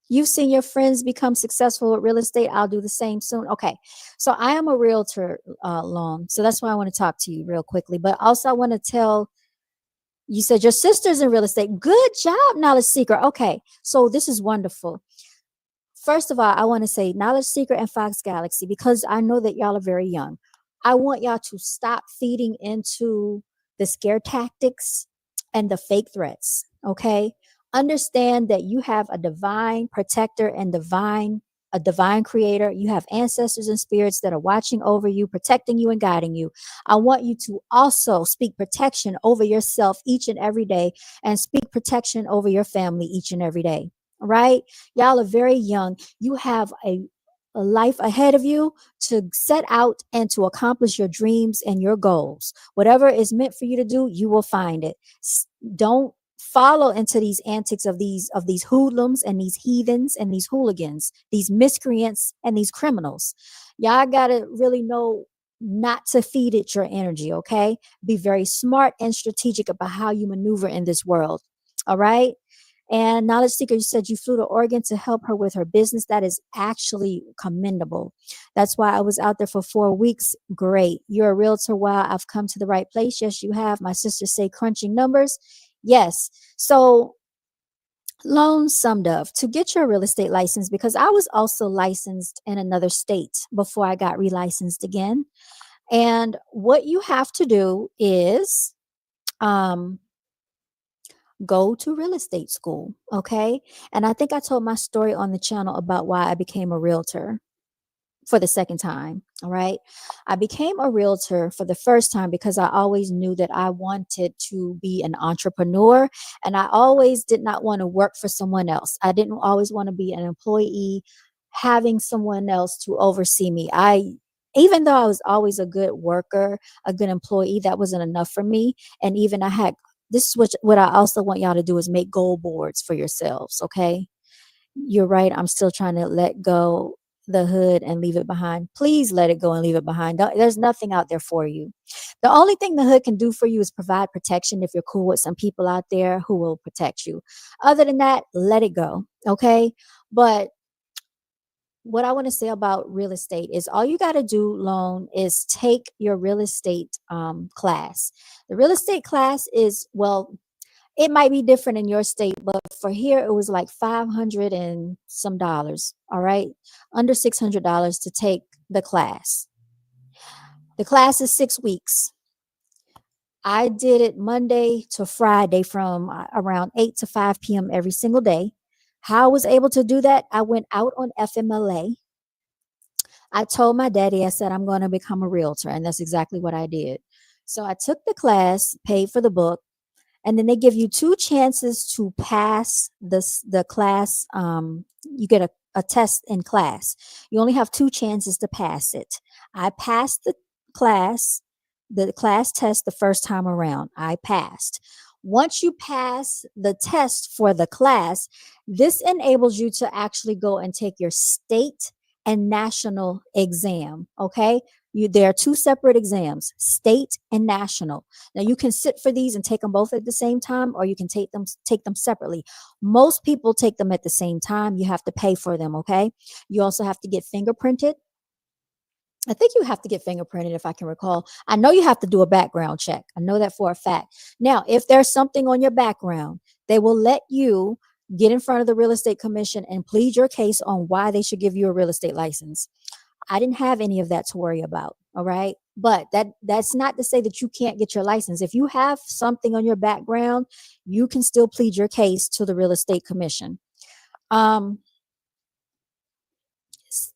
[SPEAKER 1] You've seen your friends become successful with real estate. I'll do the same soon. Okay. So I am a realtor, Long. So that's why I want to talk to you real quickly. But also I want to tell, you said your sister's in real estate. Good job, knowledge seeker. Okay. So this is wonderful. First of all, I want to say knowledge seeker and Fox Galaxy, because I know that y'all are very young. I want y'all to stop feeding into the scare tactics and the fake threats. Okay. Understand that you have a divine protector and a divine creator. You have ancestors and spirits that are watching over you, protecting you and guiding you. I want you to also speak protection over yourself each and every day, and speak protection over your family each and every day. Right? Y'all are very young. You have a life ahead of you to set out and to accomplish your dreams and your goals. Whatever is meant for you to do, you will find it. Don't follow into these antics of these hoodlums and these heathens and these hooligans, these miscreants and these criminals. Y'all gotta really know not to feed it your energy, okay? Be very smart and strategic about how you maneuver in this world. All right. And Knowledge Seeker, you said you flew to Oregon to help her with her business. That is actually commendable. That's why I was out there for 4 weeks. Great. You're a realtor. Wow, I've come to the right place. Yes, you have. My sisters say crunching numbers. Yes. So, Lonesome Dove, to get your real estate license, because I was also licensed in another state before I got relicensed again. And what you have to do is go to real estate school. Okay. And I think I told my story on the channel about why I became a realtor for the second time. All right. I became a realtor for the first time because I always knew that I wanted to be an entrepreneur, and I always did not want to work for someone else. I didn't always want to be an employee having someone else to oversee me. Even though I was always a good worker, a good employee, that wasn't enough for me. And even this is what I also want y'all to do is make goal boards for yourselves. Okay. You're right. I'm still trying to let go the hood and leave it behind. Please let it go and leave it behind. There's nothing out there for you. The only thing the hood can do for you is provide protection if you're cool with some people out there who will protect you. Other than that, let it go. Okay. But what I want to say about real estate is all you got to do, Lone, is take your real estate class. The real estate class is, well, it might be different in your state, but for here it was like 500 and some dollars. All right. Under $600 to take the class. The class is 6 weeks. I did it Monday to Friday from around 8 to 5 p.m. every single day. How I was able to do that, I went out on FMLA. I told my daddy, I said, I'm going to become a realtor. And that's exactly what I did. So I took the class, paid for the book, and then they give you 2 chances to pass the class. You get a test in class. You only have 2 chances to pass it. I passed class, the class test the first time around. I passed. Once you pass the test for the class, this enables you to actually go and take your state and national exam. Okay. There are 2 separate exams, state and national. Now you can sit for these and take them both at the same time, or you can take them separately. Most people take them at the same time. You have to pay for them. Okay. You also have to get fingerprinted. I think you have to get fingerprinted, if I can recall. I know you have to do a background check. I know that for a fact. Now, if there's something on your background, they will let you get in front of the real estate commission and plead your case on why they should give you a real estate license. I didn't have any of that to worry about. All right. But that's not to say that you can't get your license. If you have something on your background, you can still plead your case to the real estate commission. All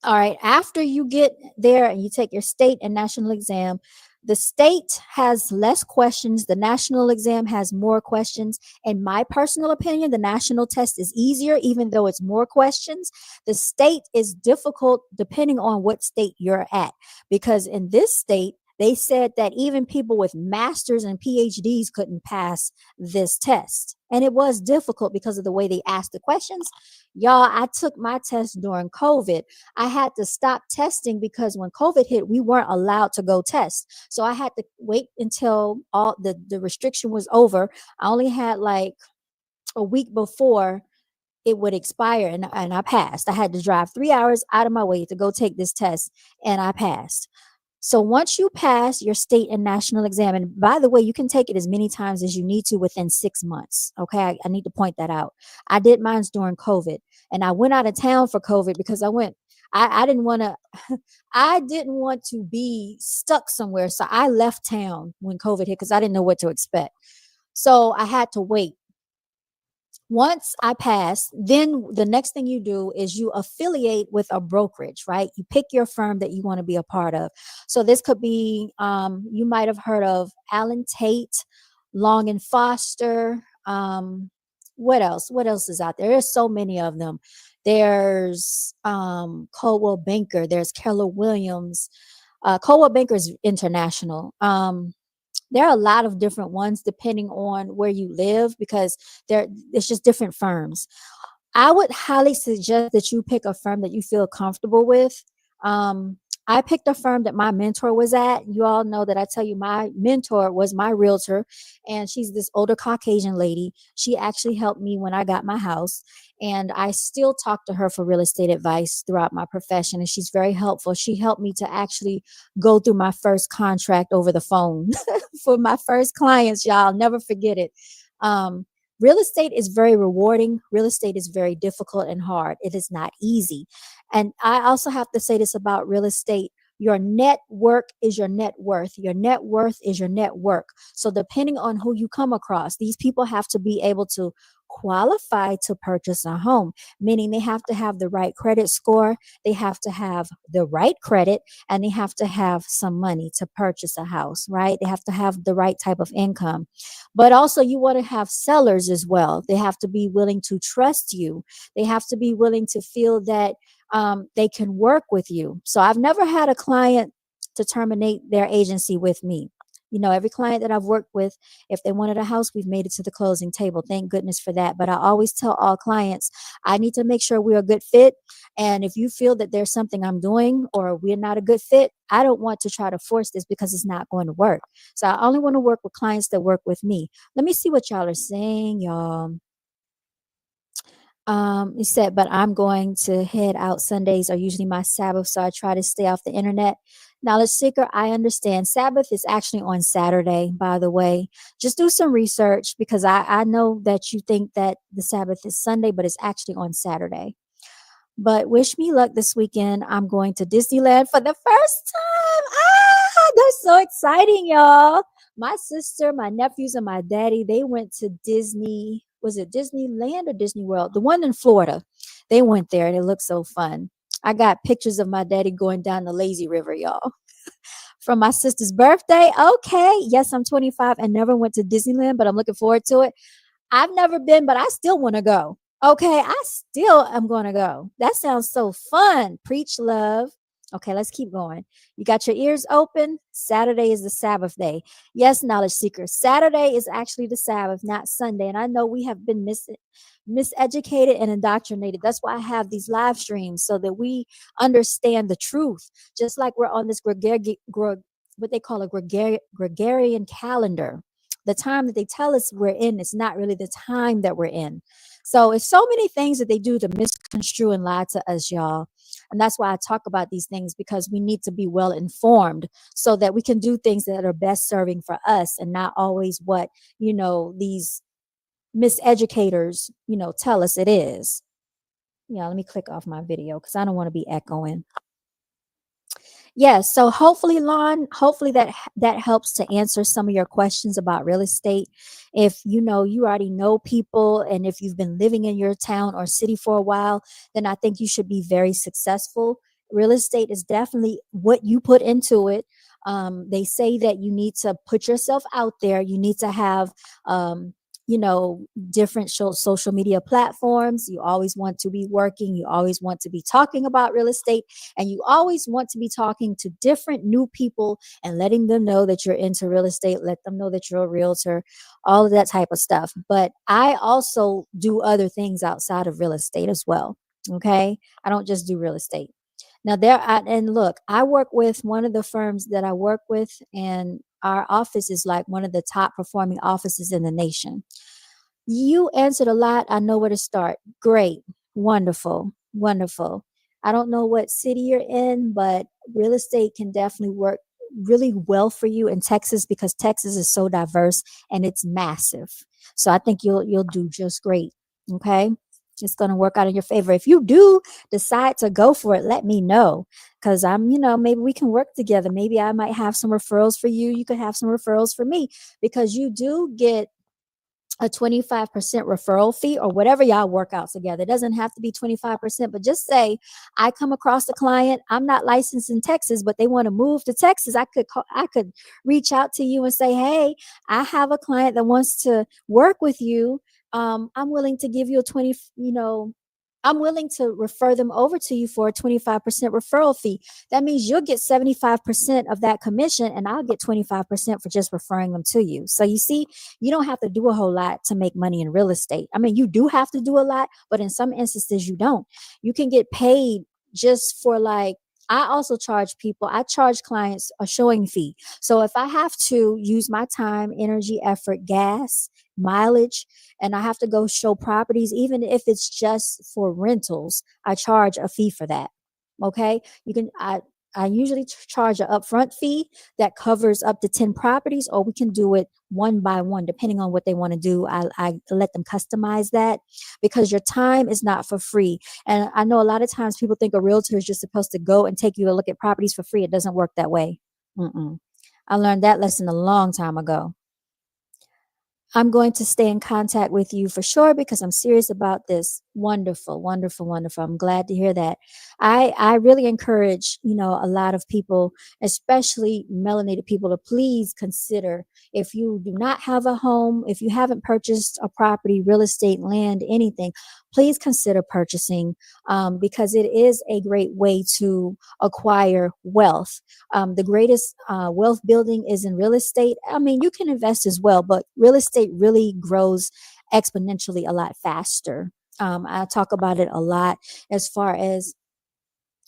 [SPEAKER 1] right. After you get there and you take your state and national exam, the state has less questions. The national exam has more questions. In my personal opinion, the national test is easier, even though it's more questions. The state is difficult depending on what state you're at, because in this state, they said that even people with masters and PhDs couldn't pass this test. And it was difficult because of the way they asked the questions. Y'all, I took my test during COVID. I had to stop testing because when COVID hit, we weren't allowed to go test. So I had to wait until all the restriction was over. I only had like a week before it would expire, and I passed. I had to drive 3 hours out of my way to go take this test, and I passed. So once you pass your state and national exam, and by the way, you can take it as many times as you need to within 6 months. Okay. I need to point that out. I did mine during COVID, and I went out of town for COVID because I didn't want to, I didn't want to be stuck somewhere. So I left town when COVID hit because I didn't know what to expect. So I had to wait. Once I pass, then the next thing you do is you affiliate with a brokerage, right? You pick your firm that you want to be a part of. So this could be, you might have heard of Allen Tate, Long and Foster. What else? What else is out there? There's so many of them. There's Coldwell Banker. There's Keller Williams. Coldwell Banker is international. There are a lot of different ones depending on where you live because it's just different firms. I would highly suggest that you pick a firm that you feel comfortable with. I picked a firm that my mentor was at. You all know that I tell you my mentor was my realtor, and she's this older Caucasian lady. She actually helped me when I got my house, and I still talk to her for real estate advice throughout my profession, and she's very helpful. She helped me to actually go through my first contract over the phone for my first clients, y'all. I'll never forget it. Real estate is very rewarding. Real estate is very difficult and hard. It is not easy. And I also have to say this about real estate. Your network is your net worth. Your net worth is your network. So depending on who you come across, these people have to be able to qualify to purchase a home, meaning they have to have the right credit score, they have to have the right credit, and they have to have some money to purchase a house, right? They have to have the right type of income. But also you want to have sellers as well. They have to be willing to trust you. They have to be willing to feel that they can work with you. So I've never had a client to terminate their agency with me. You know, every client that I've worked with, if they wanted a house, we've made it to the closing table. Thank goodness for that. But I always tell all clients, I need to make sure we're a good fit. And if you feel that there's something I'm doing or we're not a good fit, I don't want to try to force this because it's not going to work. So I only want to work with clients that work with me. Let me see what y'all are saying, y'all. He said, but I'm going to head out. Sundays are usually my Sabbath, so I try to stay off the internet. Knowledge seeker, I understand. Sabbath is actually on Saturday, by the way. Just do some research because I know that you think that the Sabbath is Sunday, but it's actually on Saturday. But wish me luck this weekend. I'm going to Disneyland for the first time. That's so exciting, y'all. My sister, my nephews, and my daddy, they went to Disney. Was it Disneyland or Disney World? The one in Florida. They went there and it looked so fun. I got pictures of my daddy going down the lazy river, y'all. From my sister's birthday. Okay. Yes, I'm 25 and never went to Disneyland, but I'm looking forward to it. I've never been, but I still want to go. Okay, I still am going to go. That sounds so fun. Preach love. Okay, let's keep going. You got your ears open. Saturday is the Sabbath day. Yes, knowledge seekers. Saturday is actually the Sabbath, not Sunday. And I know we have been miseducated and indoctrinated. That's why I have these live streams so that we understand the truth. Just like we're on this what they call a Gregorian calendar. The time that they tell us we're in is not really the time that we're in. So it's so many things that they do to misconstrue and lie to us, y'all. And that's why I talk about these things, because we need to be well informed so that we can do things that are best serving for us and not always what, these miseducators, tell us it is. Yeah, let me click off my video because I don't want to be echoing. Yes, so hopefully, Lon, hopefully that helps to answer some of your questions about real estate. If you already know people, and if you've been living in your town or city for a while, then I think you should be very successful. Real estate is definitely what you put into it. They say that you need to put yourself out there. You need to have different social media platforms. You always want to be working. You always want to be talking about real estate, and you always want to be talking to different new people and letting them know that you're into real estate. Let them know that you're a realtor, all of that type of stuff. But I also do other things outside of real estate as well. Okay. I don't just do real estate. Now and look, I work with one of the firms that I work with, and our office is like one of the top performing offices in the nation. You answered a lot. I know where to start. Great. Wonderful. Wonderful. I don't know what city you're in, but real estate can definitely work really well for you in Texas, because Texas is so diverse and it's massive. So I think you'll do just great. Okay. It's going to work out in your favor. If you do decide to go for it, let me know, because maybe we can work together. Maybe I might have some referrals for you. You could have some referrals for me, because you do get a 25% referral fee, or whatever y'all work out together. It doesn't have to be 25%, but just say I come across a client. I'm not licensed in Texas, but they want to move to Texas. I could reach out to you and say, hey, I have a client that wants to work with you. I'm willing to give you a I'm willing to refer them over to you for a 25% referral fee. That means you'll get 75% of that commission and I'll get 25% for just referring them to you. So you see, you don't have to do a whole lot to make money in real estate. I mean, you do have to do a lot, but in some instances you don't. You can get paid just for like, I also charge people, I charge clients a showing fee. So if I have to use my time, energy, effort, gas, mileage, and I have to go show properties, even if it's just for rentals, I charge a fee for that. Okay. I usually charge an upfront fee that covers up to 10 properties, or we can do it one by one, depending on what they want to do. I let them customize that because your time is not for free. And I know a lot of times people think a realtor is just supposed to go and take you to look at properties for free. It doesn't work that way. I learned that lesson a long time ago. I'm going to stay in contact with you for sure because I'm serious about this. Wonderful, wonderful, wonderful. I'm glad to hear that. I really encourage, a lot of people, especially melanated people, to please consider, if you do not have a home, if you haven't purchased a property, real estate, land, anything, please consider purchasing because it is a great way to acquire wealth. The greatest wealth building is in real estate. I mean, you can invest as well, but real estate really grows exponentially a lot faster. I talk about it a lot as far as,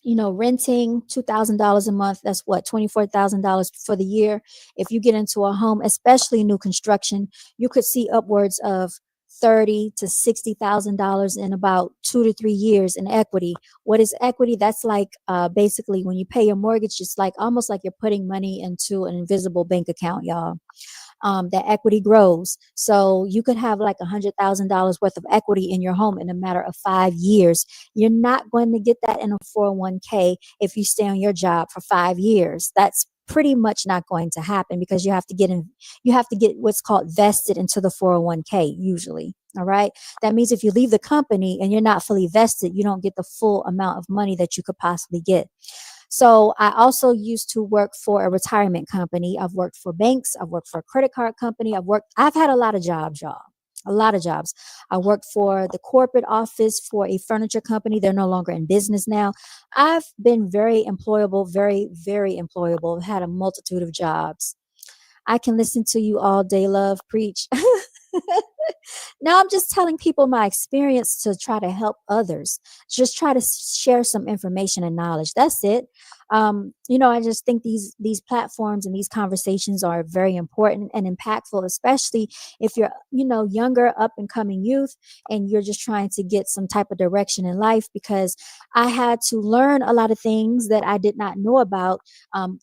[SPEAKER 1] renting $2,000 a month. That's what, $24,000 for the year. If you get into a home, especially new construction, you could see upwards of $30,000 to $60,000 in about 2 to 3 years in equity. What is equity? That's like basically when you pay your mortgage, it's like almost like you're putting money into an invisible bank account, y'all. That equity grows. So you could have like $100,000 worth of equity in your home in a matter of 5 years. You're not going to get that in a 401k if you stay on your job for 5 years. That's pretty much not going to happen because you have to get what's called vested into the 401k usually. All right. That means if you leave the company and you're not fully vested, you don't get the full amount of money that you could possibly get. So I also used to work for a retirement company. I've worked for banks. I've worked for a credit card company. I've had a lot of jobs, y'all. A lot of jobs. I worked for the corporate office for a furniture company. They're no longer in business now. I've been very employable, very, very employable. I've had a multitude of jobs. I can listen to you all day, love, preach. Now I'm just telling people my experience to try to help others. Just try to share some information and knowledge. That's it. I just think these platforms and these conversations are very important and impactful, especially if you're, younger, up and coming youth, and you're just trying to get some type of direction in life. Because I had to learn a lot of things that I did not know about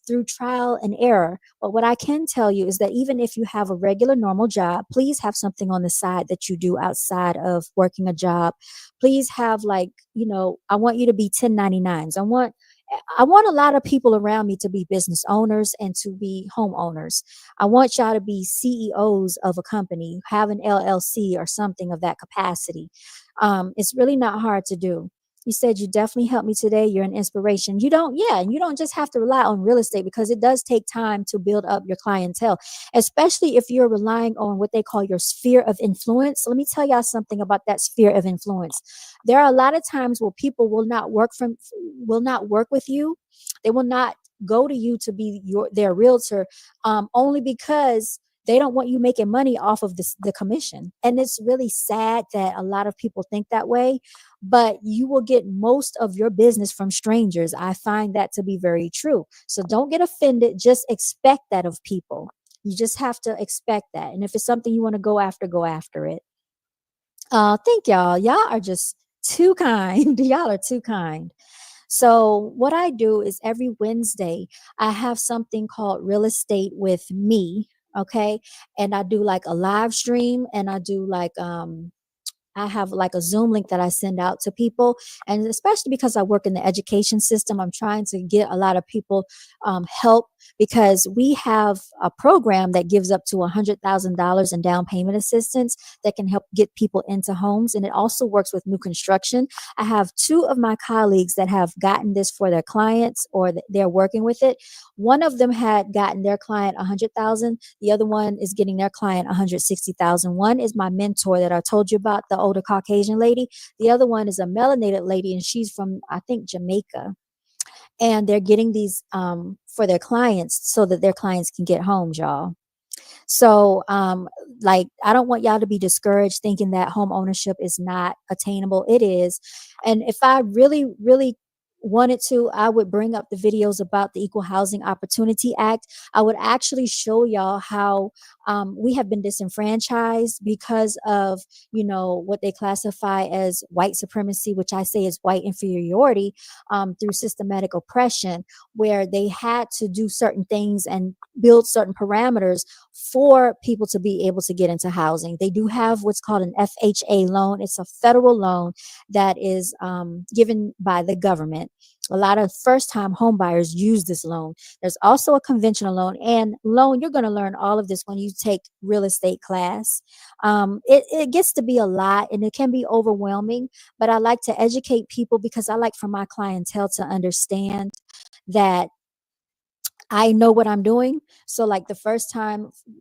[SPEAKER 1] through trial and error. But what I can tell you is that even if you have a regular, normal job, please have something on the side that you do outside of working a job. Please have I want you to be 1099s. I want a lot of people around me to be business owners and to be homeowners. I want y'all to be CEOs of a company, have an LLC or something of that capacity. It's really not hard to do. You said you definitely helped me today. You're an inspiration. You don't just have to rely on real estate because it does take time to build up your clientele, especially if you're relying on what they call your sphere of influence. Let me tell y'all something about that sphere of influence. There are a lot of times where people will not work with you. They will not go to you to be their realtor only because they don't want you making money off of the commission. And it's really sad that a lot of people think that way, but you will get most of your business from strangers. I find that to be very true. So don't get offended. Just expect that of people. You just have to expect that. And if it's something you want to go after it. Thank y'all. Y'all are just too kind. Y'all are too kind. So what I do is every Wednesday, I have something called Real Estate with Me. Okay. And I do like a live stream, and I do like, I have like a Zoom link that I send out to people. And especially because I work in the education system, I'm trying to get a lot of people help, because we have a program that gives up to $100,000 in down payment assistance that can help get people into homes. And it also works with new construction. I have 2 of my colleagues that have gotten this for their clients, or they're working with it. One of them had gotten their client $100,000. The other one is getting their client $160,000. One is my mentor that I told you about, the older Caucasian lady. The other one is a melanated lady, and she's from, I think, Jamaica. And they're getting these for their clients so that their clients can get homes, y'all. So, like, I don't want y'all to be discouraged thinking that home ownership is not attainable. It is. And if I really, really wanted to, I would bring up the videos about the Equal Housing Opportunity Act. I would actually show y'all how we have been disenfranchised because of, you know, what they classify as white supremacy, which I say is white inferiority, through systematic oppression, where they had to do certain things and build certain parameters for people to be able to get into housing. They do have what's called an FHA loan. It's a federal loan that is given by the government. A lot of first-time home buyers use this loan. There's also a conventional loan and loan. You're going to learn all of this when you take real estate class. It gets to be a lot and it can be overwhelming, but I like to educate people because I like for my clientele to understand that I know what I'm doing. So like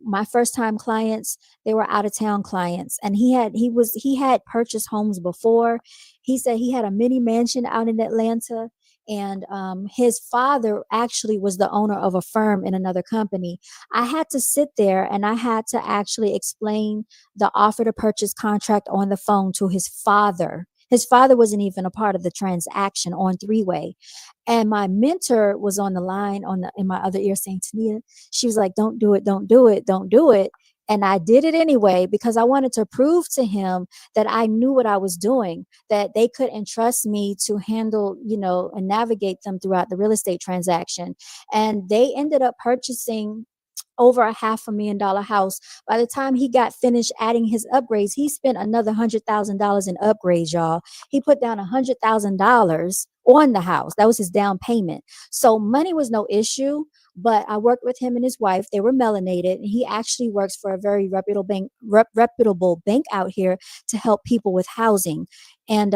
[SPEAKER 1] my first time clients, they were out of town clients, and he had purchased homes before. He said he had a mini mansion out in Atlanta, and his father actually was the owner of a firm in another company. I had to sit there and I had to actually explain the offer to purchase contract on the phone to his father. His father wasn't even a part of the transaction on three-way. And my mentor was on the line in my other ear saying, Tania, she was like, don't do it, don't do it, don't do it. And I did it anyway because I wanted to prove to him that I knew what I was doing, that they could entrust me to handle, you know, and navigate them throughout the real estate transaction. And they ended up purchasing over a $500,000 house. By the time he got finished adding his upgrades, he spent another $100,000 in upgrades, y'all. He put down $100,000 on the house. That was his down payment. So money was no issue, but I worked with him and his wife. They were melanated, and he actually works for a very reputable bank out here to help people with housing. And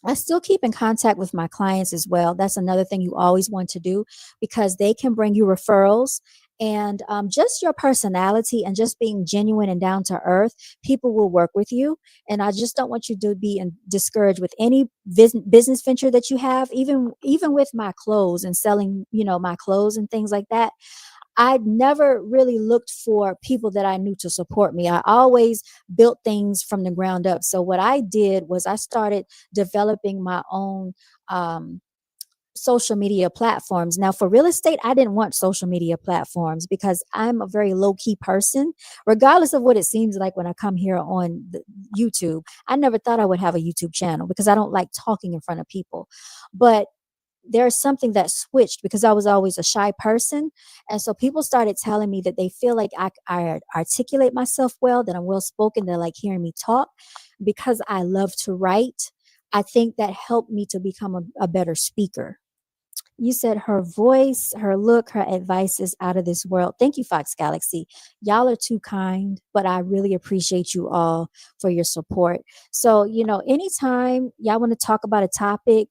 [SPEAKER 1] I still keep in contact with my clients as well. That's another thing you always want to do because they can bring you referrals. And just your personality and just being genuine and down to earth, people will work with you. And I just don't want you to be discouraged with any business venture that you have, even with my clothes and selling, you know, my clothes and things like that. I never really looked for people that I knew to support me. I always built things from the ground up. So what I did was I started developing my own social media platforms. Now for real estate, I didn't want social media platforms because I'm a very low key person, regardless of what it seems like when I come here on YouTube. I never thought I would have a YouTube channel because I don't like talking in front of people. But there's something that switched because I was always a shy person. And so people started telling me that they feel like I articulate myself well, that I'm well spoken, they like hearing me talk because I love to write. I think that helped me to become a better speaker. You said her voice, her look, her advice is out of this world. Thank you, Fox Galaxy. Y'all are too kind, but I really appreciate you all for your support. So, you know, anytime y'all want to talk about a topic,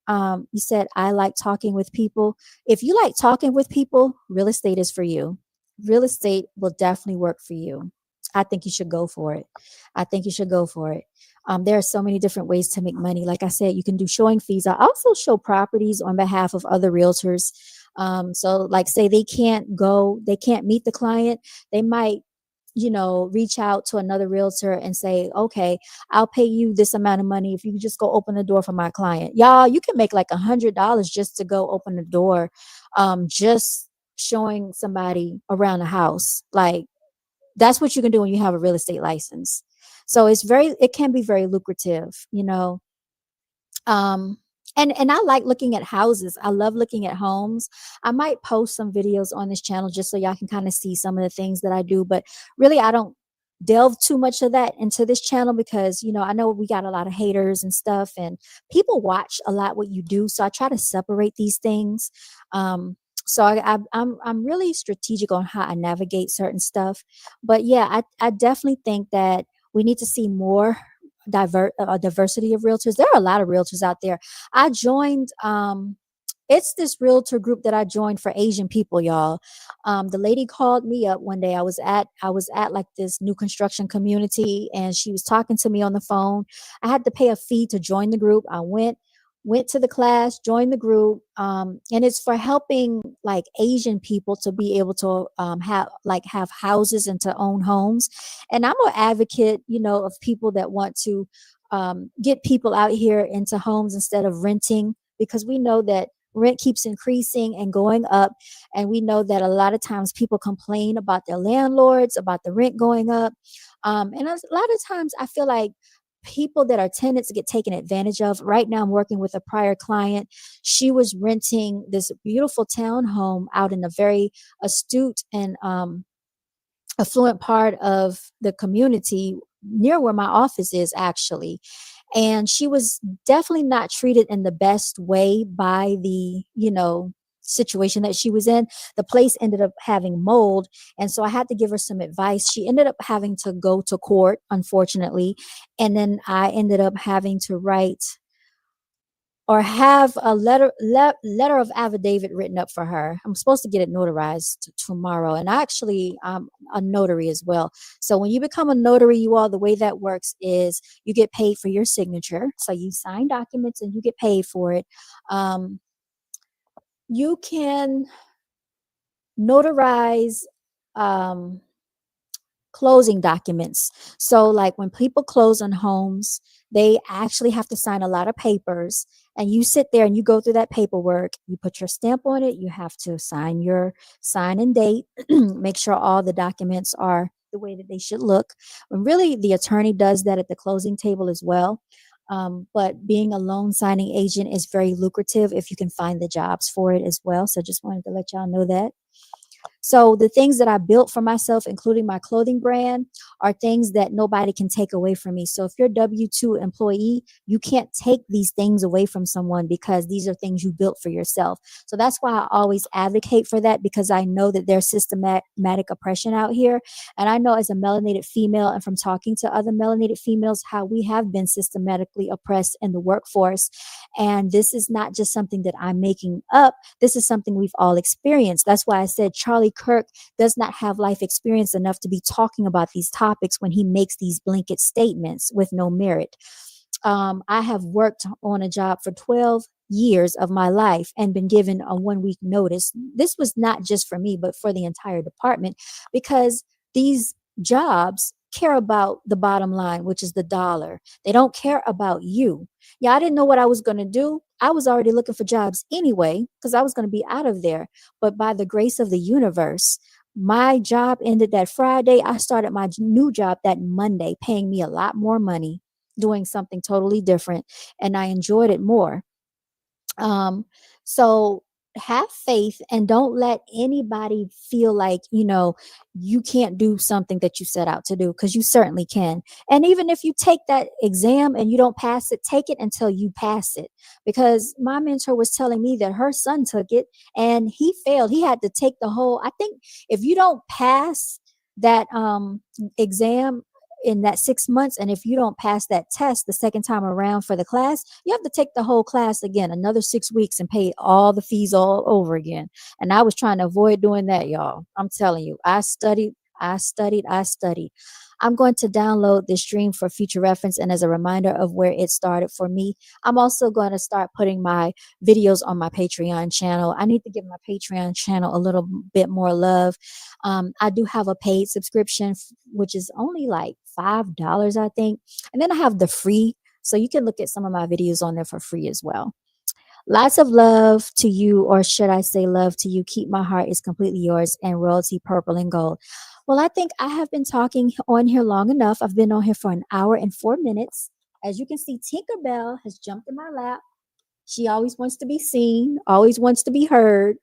[SPEAKER 1] you said, I like talking with people. If you like talking with people, real estate is for you. Real estate will definitely work for you. I think you should go for it. I think you should go for it. There are so many different ways to make money. Like I said, you can do showing fees. I also show properties on behalf of other realtors. So like say they can't meet the client. They might, you know, reach out to another realtor and say, okay, I'll pay you this amount of money if you just go open the door for my client. Y'all, you can make like $100 just to go open the door, just showing somebody around the house. Like that's what you can do when you have a real estate license. So it can be very lucrative, you know. And I like looking at houses. I love looking at homes. I might post some videos on this channel just so y'all can kind of see some of the things that I do, but really I don't delve too much of that into this channel because, you know, I know we got a lot of haters and stuff and people watch a lot what you do. So I try to separate these things. So I'm really strategic on how I navigate certain stuff. But yeah, I definitely think that we need to see more diversity of realtors. There are a lot of realtors out there. I joined it's this realtor group that I joined for Asian people, y'all. The lady called me up one day. I was at like this new construction community, and she was talking to me on the phone. I had to pay a fee to join the group. I went to the class, joined the group, and it's for helping like Asian people to be able to have houses and to own homes. And I'm an advocate, of people that want to get people out here into homes instead of renting, because we know that rent keeps increasing and going up, and we know that a lot of times people complain about their landlords, about the rent going up, and a lot of times I feel like people that are tenants get taken advantage of. Right now, I'm working with a prior client. She was renting this beautiful townhome out in a very astute and affluent part of the community near where my office is, actually. And she was definitely not treated in the best way by the situation that she was in. The place ended up having mold, and so I had to give her some advice. She ended up having to go to court, unfortunately, and then I ended up having to write or have a letter of affidavit written up for her. I'm supposed to get it notarized tomorrow, and actually I'm a notary as well. So when you become a notary, the way that works is you get paid for your signature. So you sign documents and you get paid for it. You can notarize um, closing documents. So like when people close on homes, they actually have to sign a lot of papers, and you sit there and you go through that paperwork, you put your stamp on it, you have to sign your sign and date, make sure all the documents are the way that they should look. And really the attorney does that at the closing table as well. But being a loan signing agent is very lucrative if you can find the jobs for it as well. So just wanted to let y'all know that. So the things that I built for myself, including my clothing brand, are things that nobody can take away from me. So if you're a W-2 employee, you can't take these things away from someone, because these are things you built for yourself. So that's why I always advocate for that, because I know that there's systematic oppression out here. And I know as a melanated female, and from talking to other melanated females, how we have been systematically oppressed in the workforce. And this is not just something that I'm making up. This is something we've all experienced. That's why I said Charlie Kirk does not have life experience enough to be talking about these topics when he makes these blanket statements with no merit. I have worked on a job for 12 years of my life and been given a 1 week notice. This was not just for me, but for the entire department, because these jobs care about the bottom line, which is the dollar. They don't care about you. Yeah, I didn't know what I was going to do. I was already looking for jobs anyway, because I was going to be out of there. But by the grace of the universe, my job ended that Friday. I started my new job that Monday, paying me a lot more money, doing something totally different, and I enjoyed it more. So have faith and don't let anybody feel like, you can't do something that you set out to do, because you certainly can. And even if you take that exam and you don't pass it, take it until you pass it. Because my mentor was telling me that her son took it and he failed. He had to take the whole, I think if you don't pass that exam in that 6 months, and if you don't pass that test the second time around for the class, you have to take the whole class again, another 6 weeks, and pay all the fees all over again. And I was trying to avoid doing that, y'all. I'm telling you, I studied. I'm going to download this stream for future reference and as a reminder of where it started for me. I'm also going to start putting my videos on my Patreon channel. I need to give my Patreon channel a little bit more love. I do have a paid subscription, which is only like $5, I think. And then I have the free. So you can look at some of my videos on there for free as well. Lots of love to you, or should I say love to you. Keep My Heart Is Completely Yours, and Royalty Purple and Gold. Well, I think I have been talking on here long enough. I've been on here for 1 hour and 4 minutes. As you can see, Tinkerbell has jumped in my lap. She always wants to be seen, always wants to be heard,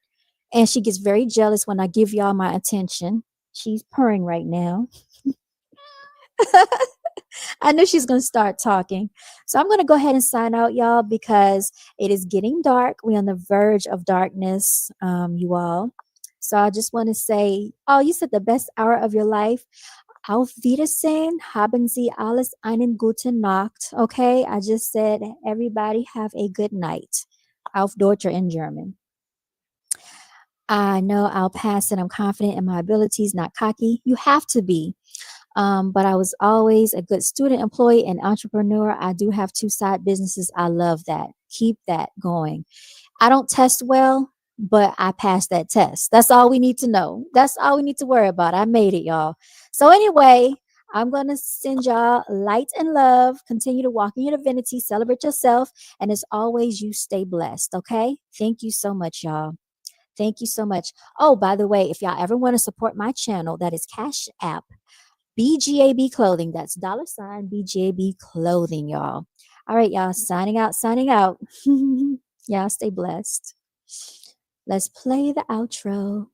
[SPEAKER 1] and she gets very jealous when I give y'all my attention. She's purring right now. I knew she's going to start talking. So I'm going to go ahead and sign out, y'all, because it is getting dark. We're on the verge of darkness, you all. So I just want to say, oh, you said the best hour of your life. Auf Wiedersehen, haben Sie alles einen guten Nacht. Okay, I just said, everybody have a good night. Auf Deutscher in German. I know I'll pass it. I'm confident in my abilities, not cocky. You have to be. But I was always a good student, employee, and entrepreneur. I do have 2 side businesses. I love that. Keep that going. I don't test well, but I passed that test. That's all we need to know. That's all we need to worry about. I made it, y'all. So anyway, I'm going to send y'all light and love. Continue to walk in your divinity, celebrate yourself. And as always, you stay blessed. Okay. Thank you so much, y'all. Thank you so much. Oh, by the way, if y'all ever want to support my channel, that is Cash App, BGAB Clothing. That's $ BGAB Clothing, y'all. All right, y'all. Signing out, signing out. Y'all stay blessed. Let's play the outro.